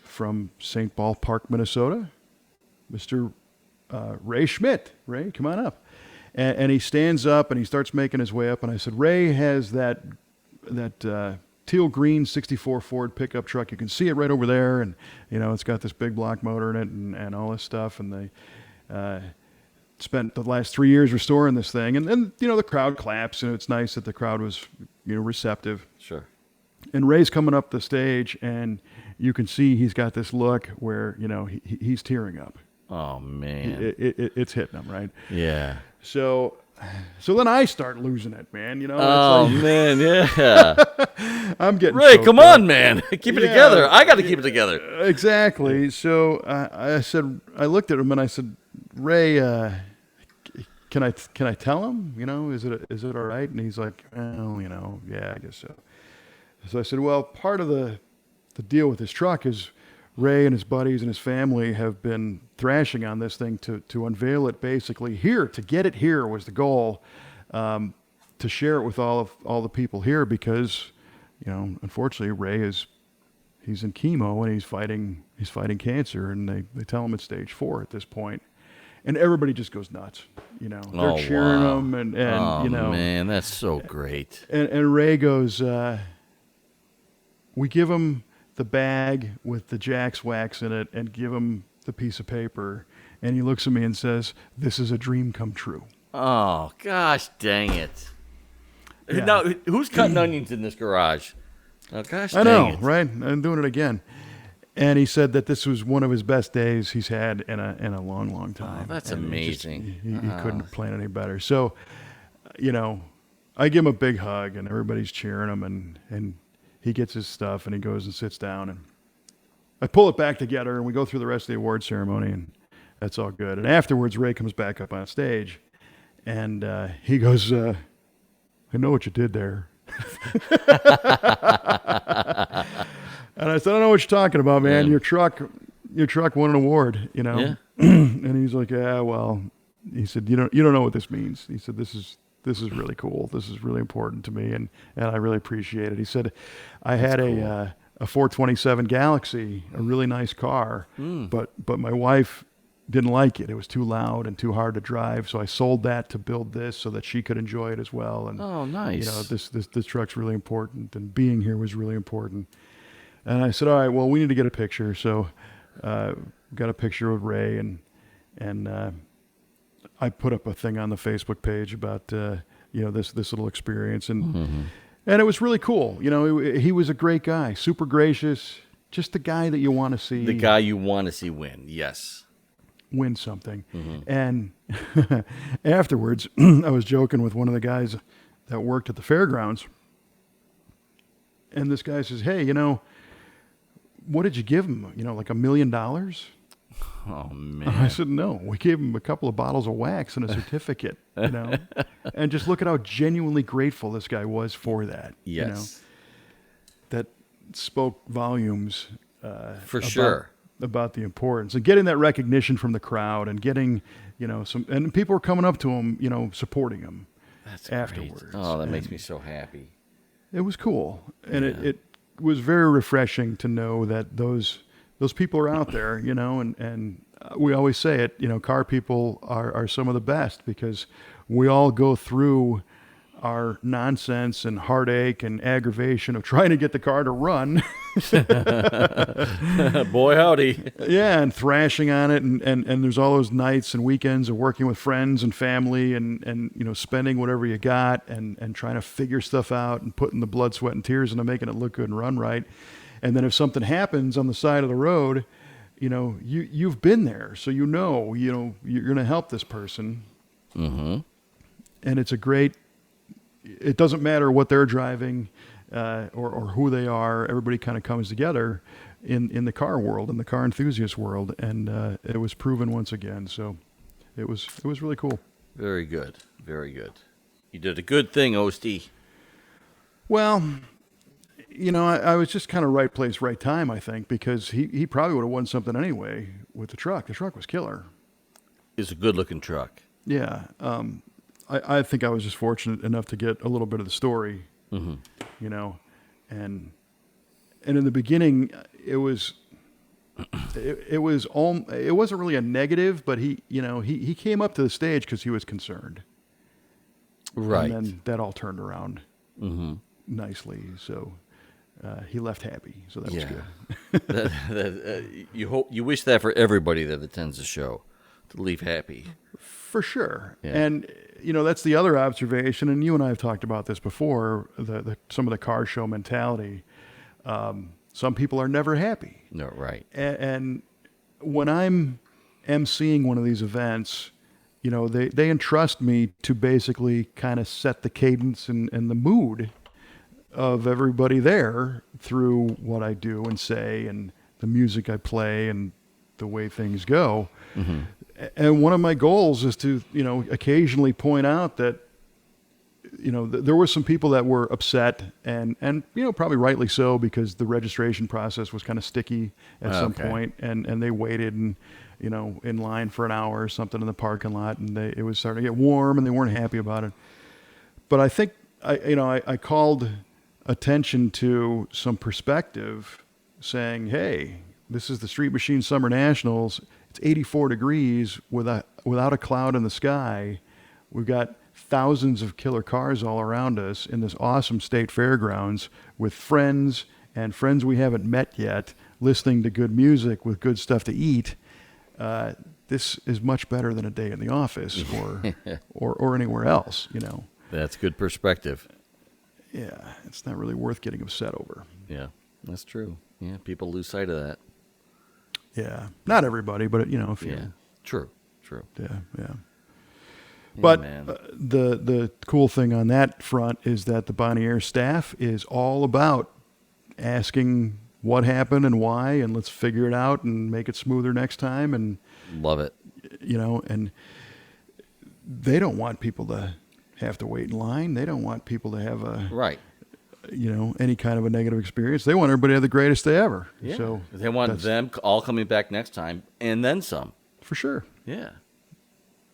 from St. Paul Park, Minnesota, Mr. Ray Schmidt. Ray, come on up. And he stands up and he starts making his way up. And I said, Ray has that teal green 64 Ford pickup truck. You can see it right over there. And, it's got this big block motor in it and all this stuff. And they spent the last 3 years restoring this thing. And then, the crowd claps. And it's nice that the crowd was, receptive. Sure. And Ray's coming up the stage, and you can see he's got this look where, he's tearing up. Oh, man. It's hitting him, right? Yeah. So then I start losing it, man. Oh, it's like, man, yeah. I'm getting Ray, choked come up. on, man. Keep it together. I got to keep it together. Exactly. So I looked at him and I said, Ray, can I tell him? Is it all right? And he's like, well, yeah, I guess so. So I said, well, part of the deal with this truck is Ray and his buddies and his family have been thrashing on this thing to unveil it basically here, to get it here was the goal, to share it with all the people here because, unfortunately Ray he's in chemo and he's fighting cancer, and they tell him it's stage 4 at this point. And everybody just goes nuts, they're cheering him and man, that's so great. And Ray goes, we give him the bag with the Jack's wax in it and give him the piece of paper. And he looks at me and says, this is a dream come true. Oh, gosh dang it. Yeah. Now, who's cutting onions in this garage? Oh, gosh I dang know, it. right? I'm doing it again. And he said that this was one of his best days he's had in a long, long time. Oh, that's And amazing. He couldn't have planned any better. So, I give him a big hug and everybody's cheering him, and he gets his stuff and he goes and sits down, and I pull it back together and we go through the rest of the award ceremony, and that's all good. And afterwards, Ray comes back up on stage and he goes, I know what you did there. And I said, I don't know what you're talking about, man. Yeah. Your truck won an award, Yeah. And he's like, yeah, well, he said, you don't know what this means. He said, this is really cool. This is really important to me, and I really appreciate it. He said, I had a a 427 Galaxy, a really nice car, but my wife didn't like it. It was too loud and too hard to drive, so I sold that to build this so that she could enjoy it as well. And Oh, nice. you know, this truck's really important, and being here was really important. And I said, all right, well, we need to get a picture. So got a picture of Ray, and I put up a thing on the Facebook page about this little experience, and it was really cool. You know, he was a great guy, super gracious, just the guy that you want to see. The guy you want to see win, yes. Win something. And afterwards, I was joking with one of the guys that worked at the fairgrounds, and this guy says, hey, you know, what did you give him? You know, like $1 million? Oh, man. I said, no, we gave him a couple of bottles of wax and a certificate, you know, and just look at how genuinely grateful this guy was for that. Yes. You know, that spoke volumes. For sure. About the importance and getting that recognition from the crowd, and getting, you know, and people were coming up to him, you know, supporting him. That's afterwards. Great. Oh, that makes me so happy. It was cool. And it was very refreshing to know that those people are out there, you know, and we always say it, you know, car people are some of the best, because we all go through our nonsense and heartache and aggravation of trying to get the car to run. Boy, howdy. Yeah, and thrashing on it, and there's all those nights and weekends of working with friends and family, and you know, spending whatever you got, and trying to figure stuff out, and putting the blood, sweat, and tears into making it look good and run right. And then if something happens on the side of the road, you know, you've been there, so you know you're going to help this person. Mm-hmm. And it's a great. It doesn't matter what they're driving, or who they are. Everybody kind of comes together in the car world, in the car enthusiast world, and it was proven once again. So it was really cool. Very good. Very good. You did a good thing, Oeste. Well, you know, I was just kind of right place, right time, I think, because he probably would have won something anyway with the truck. The truck was killer. It's a good-looking truck. Yeah. I think I was just fortunate enough to get a little bit of the story, you know, and in the beginning it wasn't really a negative, but he came up to the stage because he was concerned, right? And then that all turned around nicely, so he left happy, so that was good. You wish that for everybody that attends the show, to leave happy. For sure. Yeah. And, you know, that's the other observation, and you and I have talked about this before, some of the car show mentality. Some people are never happy. No, right. And when I'm emceeing one of these events, you know, they entrust me to basically kind of set the cadence and the mood of everybody there through what I do and say and the music I play and the way things go. And one of my goals is to, you know, occasionally point out that, you know, there were some people that were upset and, you know, probably rightly so, because the registration process was kind of sticky at some point, and they waited and, you know, in line for an hour or something in the parking lot, and it was starting to get warm and they weren't happy about it. But I think I called attention to some perspective, saying, hey, this is the Street Machine Summer Nationals. It's 84 degrees without a cloud in the sky. We've got thousands of killer cars all around us in this awesome state fairgrounds with friends and friends we haven't met yet, listening to good music with good stuff to eat. This is much better than a day in the office or anywhere else, you know. That's good perspective. Yeah, it's not really worth getting upset over. Yeah, that's true. Yeah, people lose sight of that. Yeah, not everybody, but you know, a few. Yeah, true. Yeah. But the cool thing on that front is that the Bonnier staff is all about asking what happened and why, and let's figure it out and make it smoother next time. And love it. You know, and they don't want people to have to wait in line. They don't want people to have any kind of a negative experience. They want everybody to have the greatest day ever. Yeah. So they want them all coming back next time and then some. For sure. Yeah.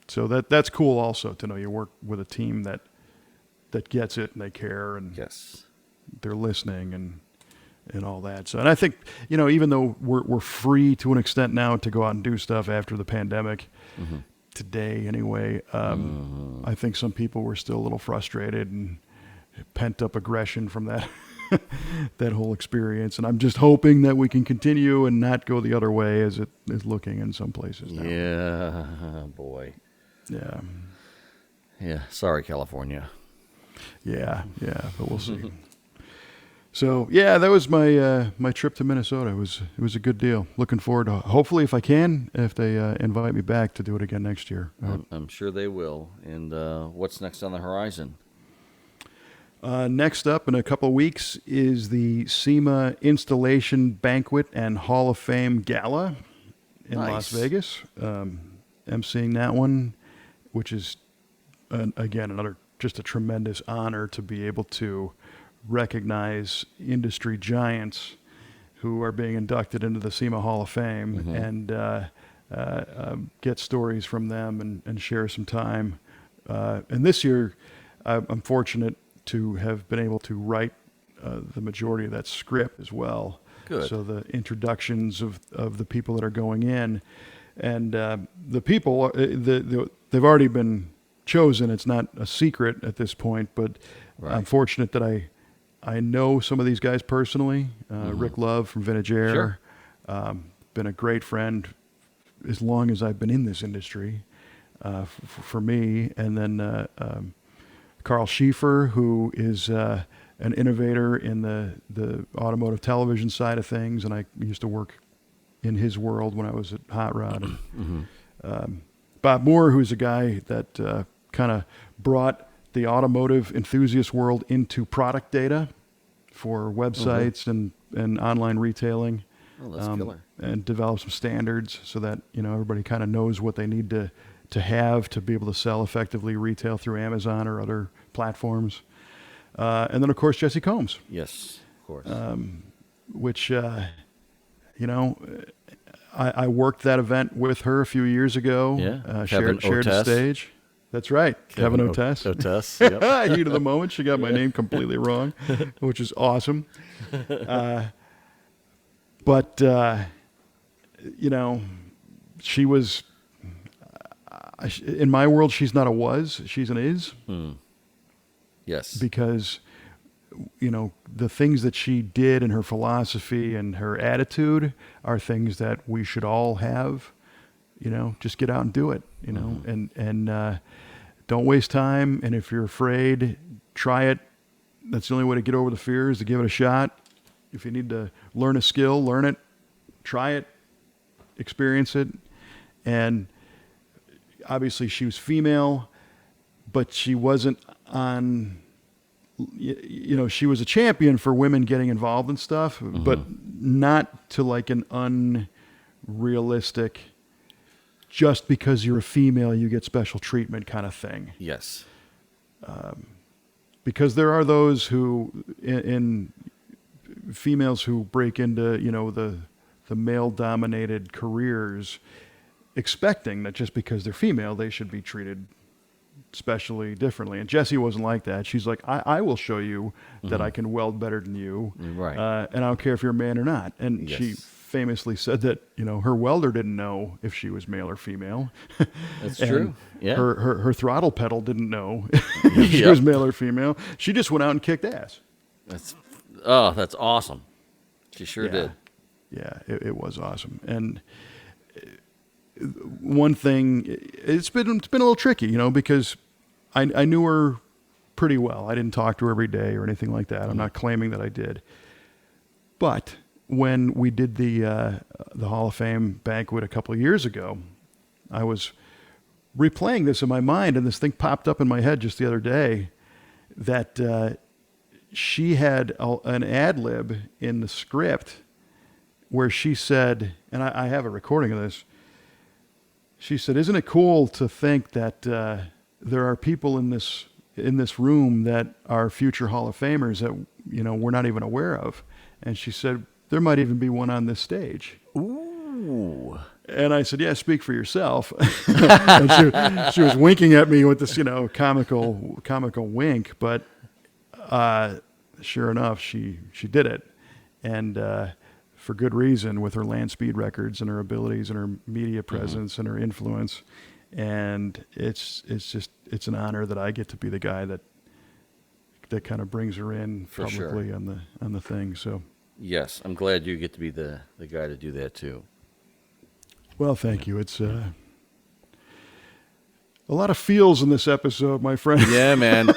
So that's cool also to know you work with a team that gets it and they care and yes, they're listening and all that. So, and I think, even though we're free to an extent now to go out and do stuff after the pandemic, today anyway, I think some people were still a little frustrated and pent up aggression from that that whole experience. And I'm just hoping that we can continue and not go the other way as it is looking in some places now. Yeah, boy. Yeah. Yeah. Sorry, California. Yeah, but we'll see. So yeah, that was my my trip to Minnesota. It was a good deal. Looking forward to, hopefully, if they invite me back, to do it again next year. I'm sure they will. And what's next on the horizon? Next up in a couple of weeks is the SEMA Installation Banquet and Hall of Fame Gala in Las Vegas. emceeing that one, which is again another just a tremendous honor to be able to recognize industry giants who are being inducted into the SEMA Hall of Fame and get stories from them and share some time. And this year, I'm fortunate to have been able to write the majority of that script as well. Good. So the introductions of the people that are going in, and the people, they've already been chosen. It's not a secret at this point, but I'm fortunate that I know some of these guys personally. Rick Love from Vintage Air, been a great friend as long as I've been in this industry for me. And then Carl Schieffer, who is an innovator in the automotive television side of things, and I used to work in his world when I was at Hot Rod. And, Bob Moore, who's a guy that kind of brought the automotive enthusiast world into product data for websites and online retailing. Oh, that's killer. And develop some standards so that everybody kind of knows what they need to have to be able to sell effectively retail through Amazon or other platforms. And then of course Jesse Combs. Yes, of course. Which I worked that event with her a few years ago. Yeah, shared the stage. That's right, Kevin Oeste. Yep. Heat of the moment. She got my name completely wrong, which is awesome. But she was, in my world, she's not a was, she's an is. Yes. Because, the things that she did and her philosophy and her attitude are things that we should all have. Just get out and do it, and don't waste time. And if you're afraid, try it. That's the only way to get over the fear, is to give it a shot. If you need to learn a skill, learn it, try it, experience it. And obviously she was female, but she wasn't on, she was a champion for women getting involved in stuff, but not to like an unrealistic, just because you're a female, you get special treatment kind of thing. Yes. Because there are those who, in females who break into, the male-dominated careers, expecting that just because they're female, they should be treated especially differently. And Jessie wasn't like that. She's like, I will show you that I can weld better than you. Right. And I don't care if you're a man or not. And she famously said that, her welder didn't know if she was male or female. That's true. Yeah. Her throttle pedal didn't know if she was male or female. She just went out and kicked ass. That's awesome. She sure did. Yeah, it was awesome. And one thing, it's been a little tricky, because I knew her pretty well. I didn't talk to her every day or anything like that. I'm not claiming that I did. But when we did the Hall of Fame banquet a couple of years ago, I was replaying this in my mind, and this thing popped up in my head just the other day that she had an ad lib in the script where she said, and I have a recording of this. She said, "Isn't it cool to think that there are people in this room that are future Hall of Famers that we're not even aware of?" And she said, "There might even be one on this stage." Ooh. And I said, "Yeah, speak for yourself." And she was winking at me with this, comical wink. But sure enough, she did it. and for good reason, with her land speed records and her abilities and her media presence and her influence. And it's an honor that I get to be the guy that kind of brings her in For publicly sure. on the thing. So, Yes, I'm glad you get to be the guy to do that too. well, thank you. It's a lot of feels in this episode, my friend. Yeah, man.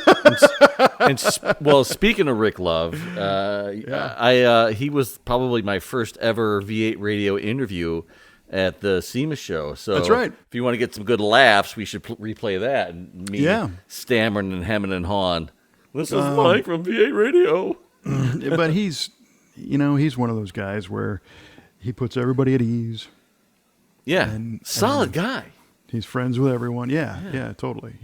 Well, speaking of Rick Love, he was probably my first ever V8 radio interview at the SEMA show. So That's right. If you want to get some good laughs, we should replay that. And me stammering and hemming and hawing. This is Mike from V8 Radio. But he's one of those guys where he puts everybody at ease. Yeah, solid guy. He's friends with everyone. Yeah, totally.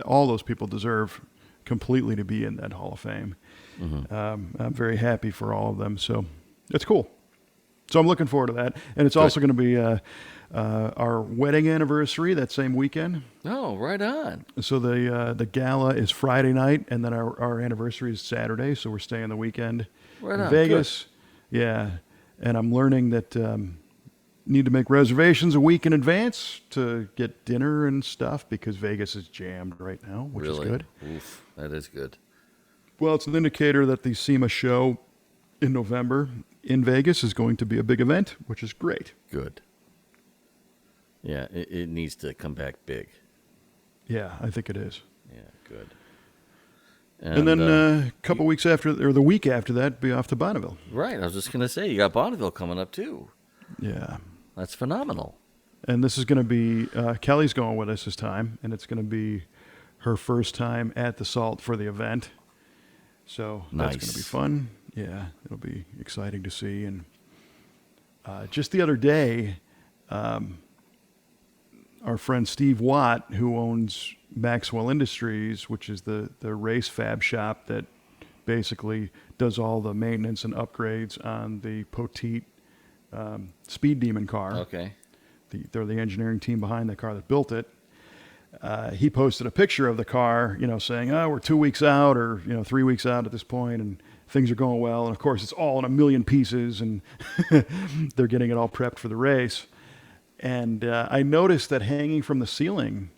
All those people deserve completely to be in that Hall of Fame. I'm very happy for all of them. So it's cool. So I'm looking forward to that. And it's also going to be our wedding anniversary that same weekend. Oh, right on. So the gala is Friday night, and then our anniversary is Saturday. So we're staying the weekend Right in on. Vegas. Good. Yeah, and I'm learning that need to make reservations a week in advance to get dinner and stuff because Vegas is jammed right now, which is good. Oof, that is good. Well, it's an indicator that the SEMA show in November in Vegas is going to be a big event, which is great. Good. Yeah, it needs to come back big. Yeah, I think it is. Yeah, good. And then a couple weeks after, or the week after that, be off to Bonneville. Right, I was just going to say, you got Bonneville coming up too. Yeah. That's phenomenal. And this is going to be, Kelly's going with us this time, and it's going to be her first time at the Salt for the event. So that's going to be fun. Yeah, it'll be exciting to see. And just the other day, our friend Steve Watt, who owns Maxwell Industries, which is the race fab shop that basically does all the maintenance and upgrades on the Poteet Speed Demon car. Okay. They're the engineering team behind the car that built it. He posted a picture of the car, saying, we're 2 weeks out or, 3 weeks out at this point and things are going well. And of course it's all in a million pieces and they're getting it all prepped for the race. And I noticed that hanging from the ceiling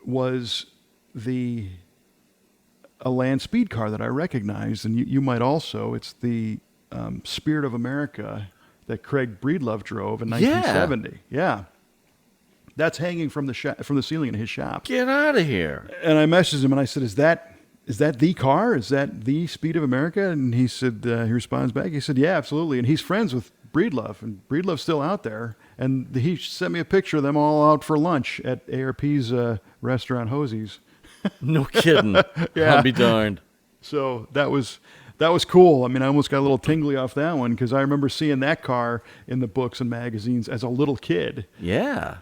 was a land speed car that I recognized. And you might also, it's the Spirit of America that Craig Breedlove drove in 1970. Yeah. That's hanging from the ceiling in his shop. Get out of here. And I messaged him and I said, is that the car? Is that the Speed of America? And he said, he responds back. He said, yeah, absolutely. And he's friends with Breedlove, and Breedlove's still out there. And he sent me a picture of them all out for lunch at ARP's restaurant, Hosie's. No kidding. Yeah. I'll be darned. So that was cool. I mean, I almost got a little tingly off that one because I remember seeing that car in the books and magazines as a little kid. Yeah.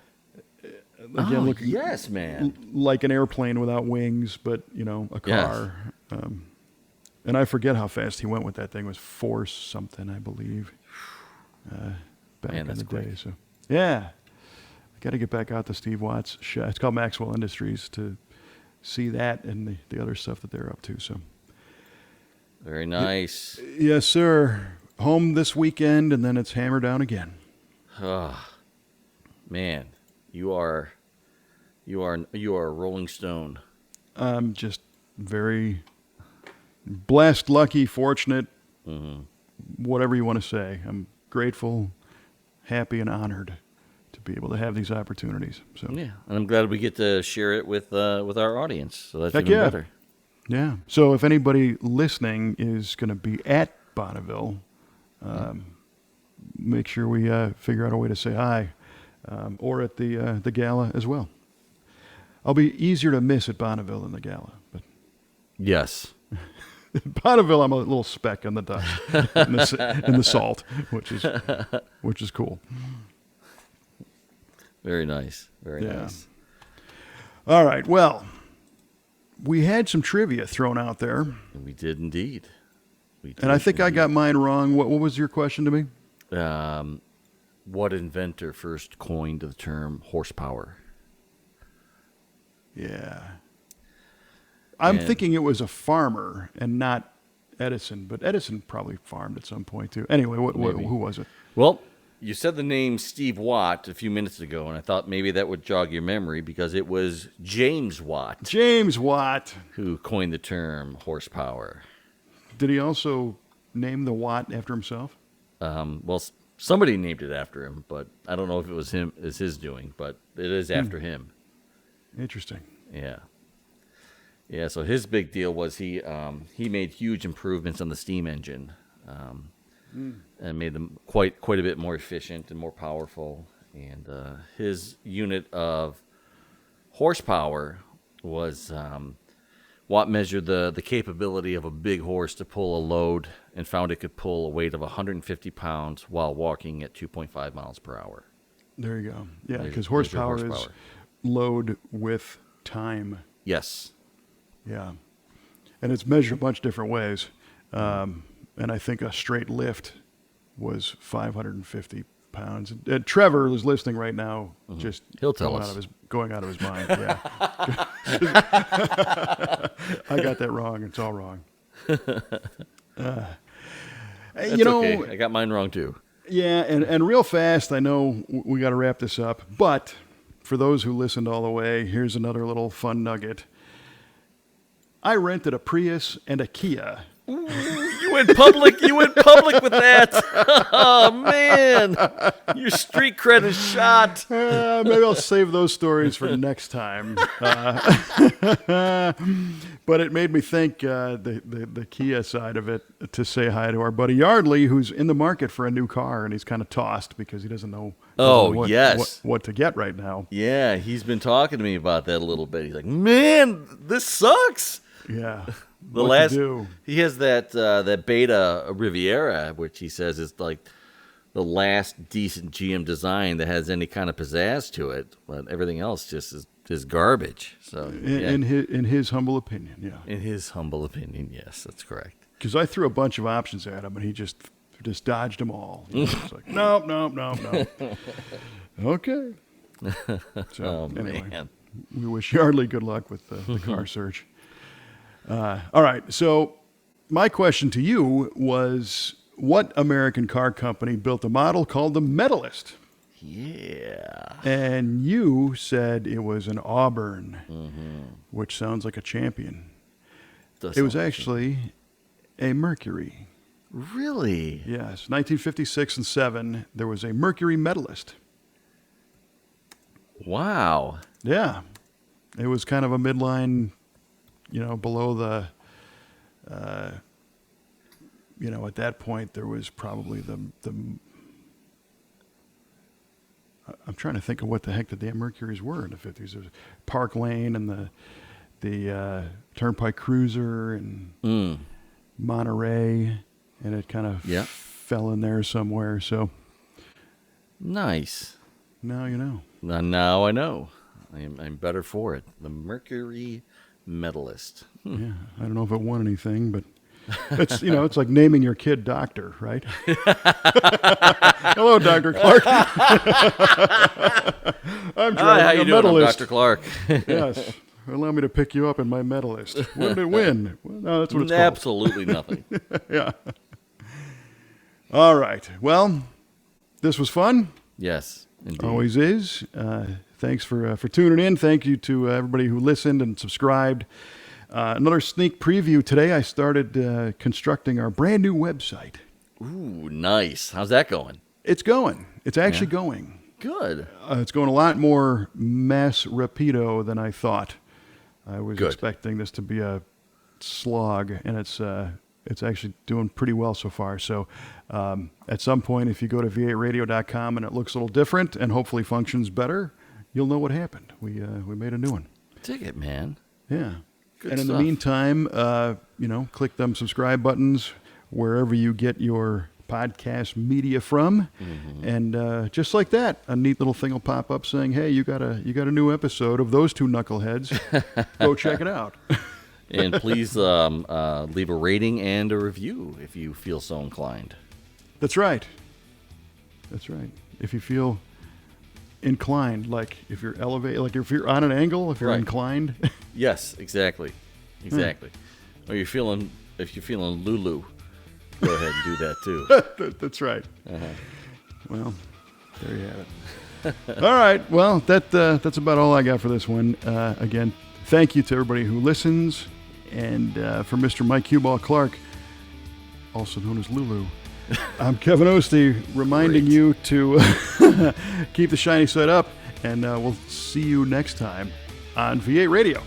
Again, looking yes, man. like an airplane without wings, but a car. Yes. And I forget how fast he went with that thing. It was 4 something, I believe, back in the day. So yeah, I got to get back out to Steve Watt's shop. It's called Maxwell Industries to see that and the other stuff that they're up to. So very nice. Yes, sir. Home this weekend, and then it's hammer down again. Oh, man, you are a Rolling Stone. I'm just very blessed, lucky, fortunate, whatever you want to say. I'm grateful, happy, and honored to be able to have these opportunities. So yeah, and I'm glad we get to share it with our audience. So that's even better. Yeah. So if anybody listening is going to be at Bonneville, make sure we figure out a way to say hi, or at the gala as well. I'll be easier to miss at Bonneville than the gala, but yes, Bonneville I'm a little speck in the dust in the salt, which is cool. Very nice. Very nice. All right. Well, we had some trivia thrown out there. We did indeed. And I think I got mine wrong. What was your question to me? What inventor first coined the term horsepower? Yeah. I'm thinking it was a farmer and not Edison, but Edison probably farmed at some point too. Anyway, who was it? Well, you said the name Steve Watt a few minutes ago, and I thought maybe that would jog your memory because it was James Watt. James Watt. Who coined the term horsepower. Did he also name the Watt after himself? Well, somebody named it after him, but I don't know if it was him, is his doing, but it is after him. Interesting. Yeah. Yeah, so his big deal was he made huge improvements on the steam engine. And made them quite a bit more efficient and more powerful. And his unit of horsepower was Watt measured the capability of a big horse to pull a load and found it could pull a weight of 150 pounds while walking at 2.5 miles per hour. There you go. Yeah, because horsepower is load with time. Yes. Yeah. And it's measured a bunch of different ways. And I think a straight lift was 550 pounds. And Trevor is listening right now, just He'll tell us. Going out of his mind. Yeah. I got that wrong. It's all wrong. That's okay. I got mine wrong too. Yeah, and real fast, I know we got to wrap this up, but for those who listened all the way, here's another little fun nugget. I rented a Prius and a Kia. You went public with that. Oh, man. Your street cred is shot. Maybe I'll save those stories for next time. But it made me think the Kia side of it to say hi to our buddy Yardley, who's in the market for a new car, and he's kind of tossed because he doesn't know what to get right now. Yeah, he's been talking to me about that a little bit. He's like, man, this sucks. Yeah. He has that Beta Riviera, which he says is like the last decent GM design that has any kind of pizzazz to it, but everything else just is garbage. So in his humble opinion, yeah. In his humble opinion, yes, that's correct. Because I threw a bunch of options at him, and he just dodged them all. It's like nope. Okay. So anyway, man. We wish Yardley good luck with the car search. All right, so my question to you was, what American car company built a model called the Medalist? Yeah. And you said it was an Auburn, which sounds like a champion. It was actually a Mercury. Really? Yes, 1956 and 7, there was a Mercury Medalist. Wow. Yeah, it was kind of a midline, below the, at that point there was probably the I'm trying to think of what the heck the damn Mercuries were in the 50s. There was Park Lane and the Turnpike Cruiser and Monterey, and it kind of fell in there somewhere. So nice. Now you know. Now I know. I'm better for it. The Mercury Medalist. Yeah, I don't know if it won anything, but it's it's like naming your kid Doctor, right? Hello, Dr. Clarke. I'm driving how you a doing, Medalist. Dr. Clarke? Yes. Allow me to pick you up in my Medalist. What did it win? Well, no, that's what it's called. Absolutely nothing. Yeah. All right. Well, this was fun. Yes, indeed. Always is. Thanks for tuning in. Thank you to everybody who listened and subscribed. Another sneak preview. Today I started constructing our brand new website. Ooh, nice. How's that going? It's going. It's actually going. Good. It's going a lot more mass rapido than I thought. I was expecting this to be a slog, and it's actually doing pretty well so far. So at some point, if you go to v8radio.com and it looks a little different and hopefully functions better, you'll know what happened. We made a new one. Dig it, man. Yeah. Good and in stuff. the meantime, click them subscribe buttons wherever you get your podcast media from. And just like that, a neat little thing will pop up saying, hey, you got a new episode of those two knuckleheads. Go check it out. And please leave a rating and a review if you feel so inclined. That's right. If you feel inclined, like if you're elevated, like if you're on an angle, if you're inclined. Yes, exactly. Or you're feeling if you're feeling Lulu, go ahead and do that too. That's right. Well, there you have it. All right. Well, that's about all I got for this one. Again, thank you to everybody who listens. And for Mr. Mike Cueball Clarke, also known as Lulu, I'm Kevin Oeste, reminding you to keep the shiny side up. And we'll see you next time on V8 Radio.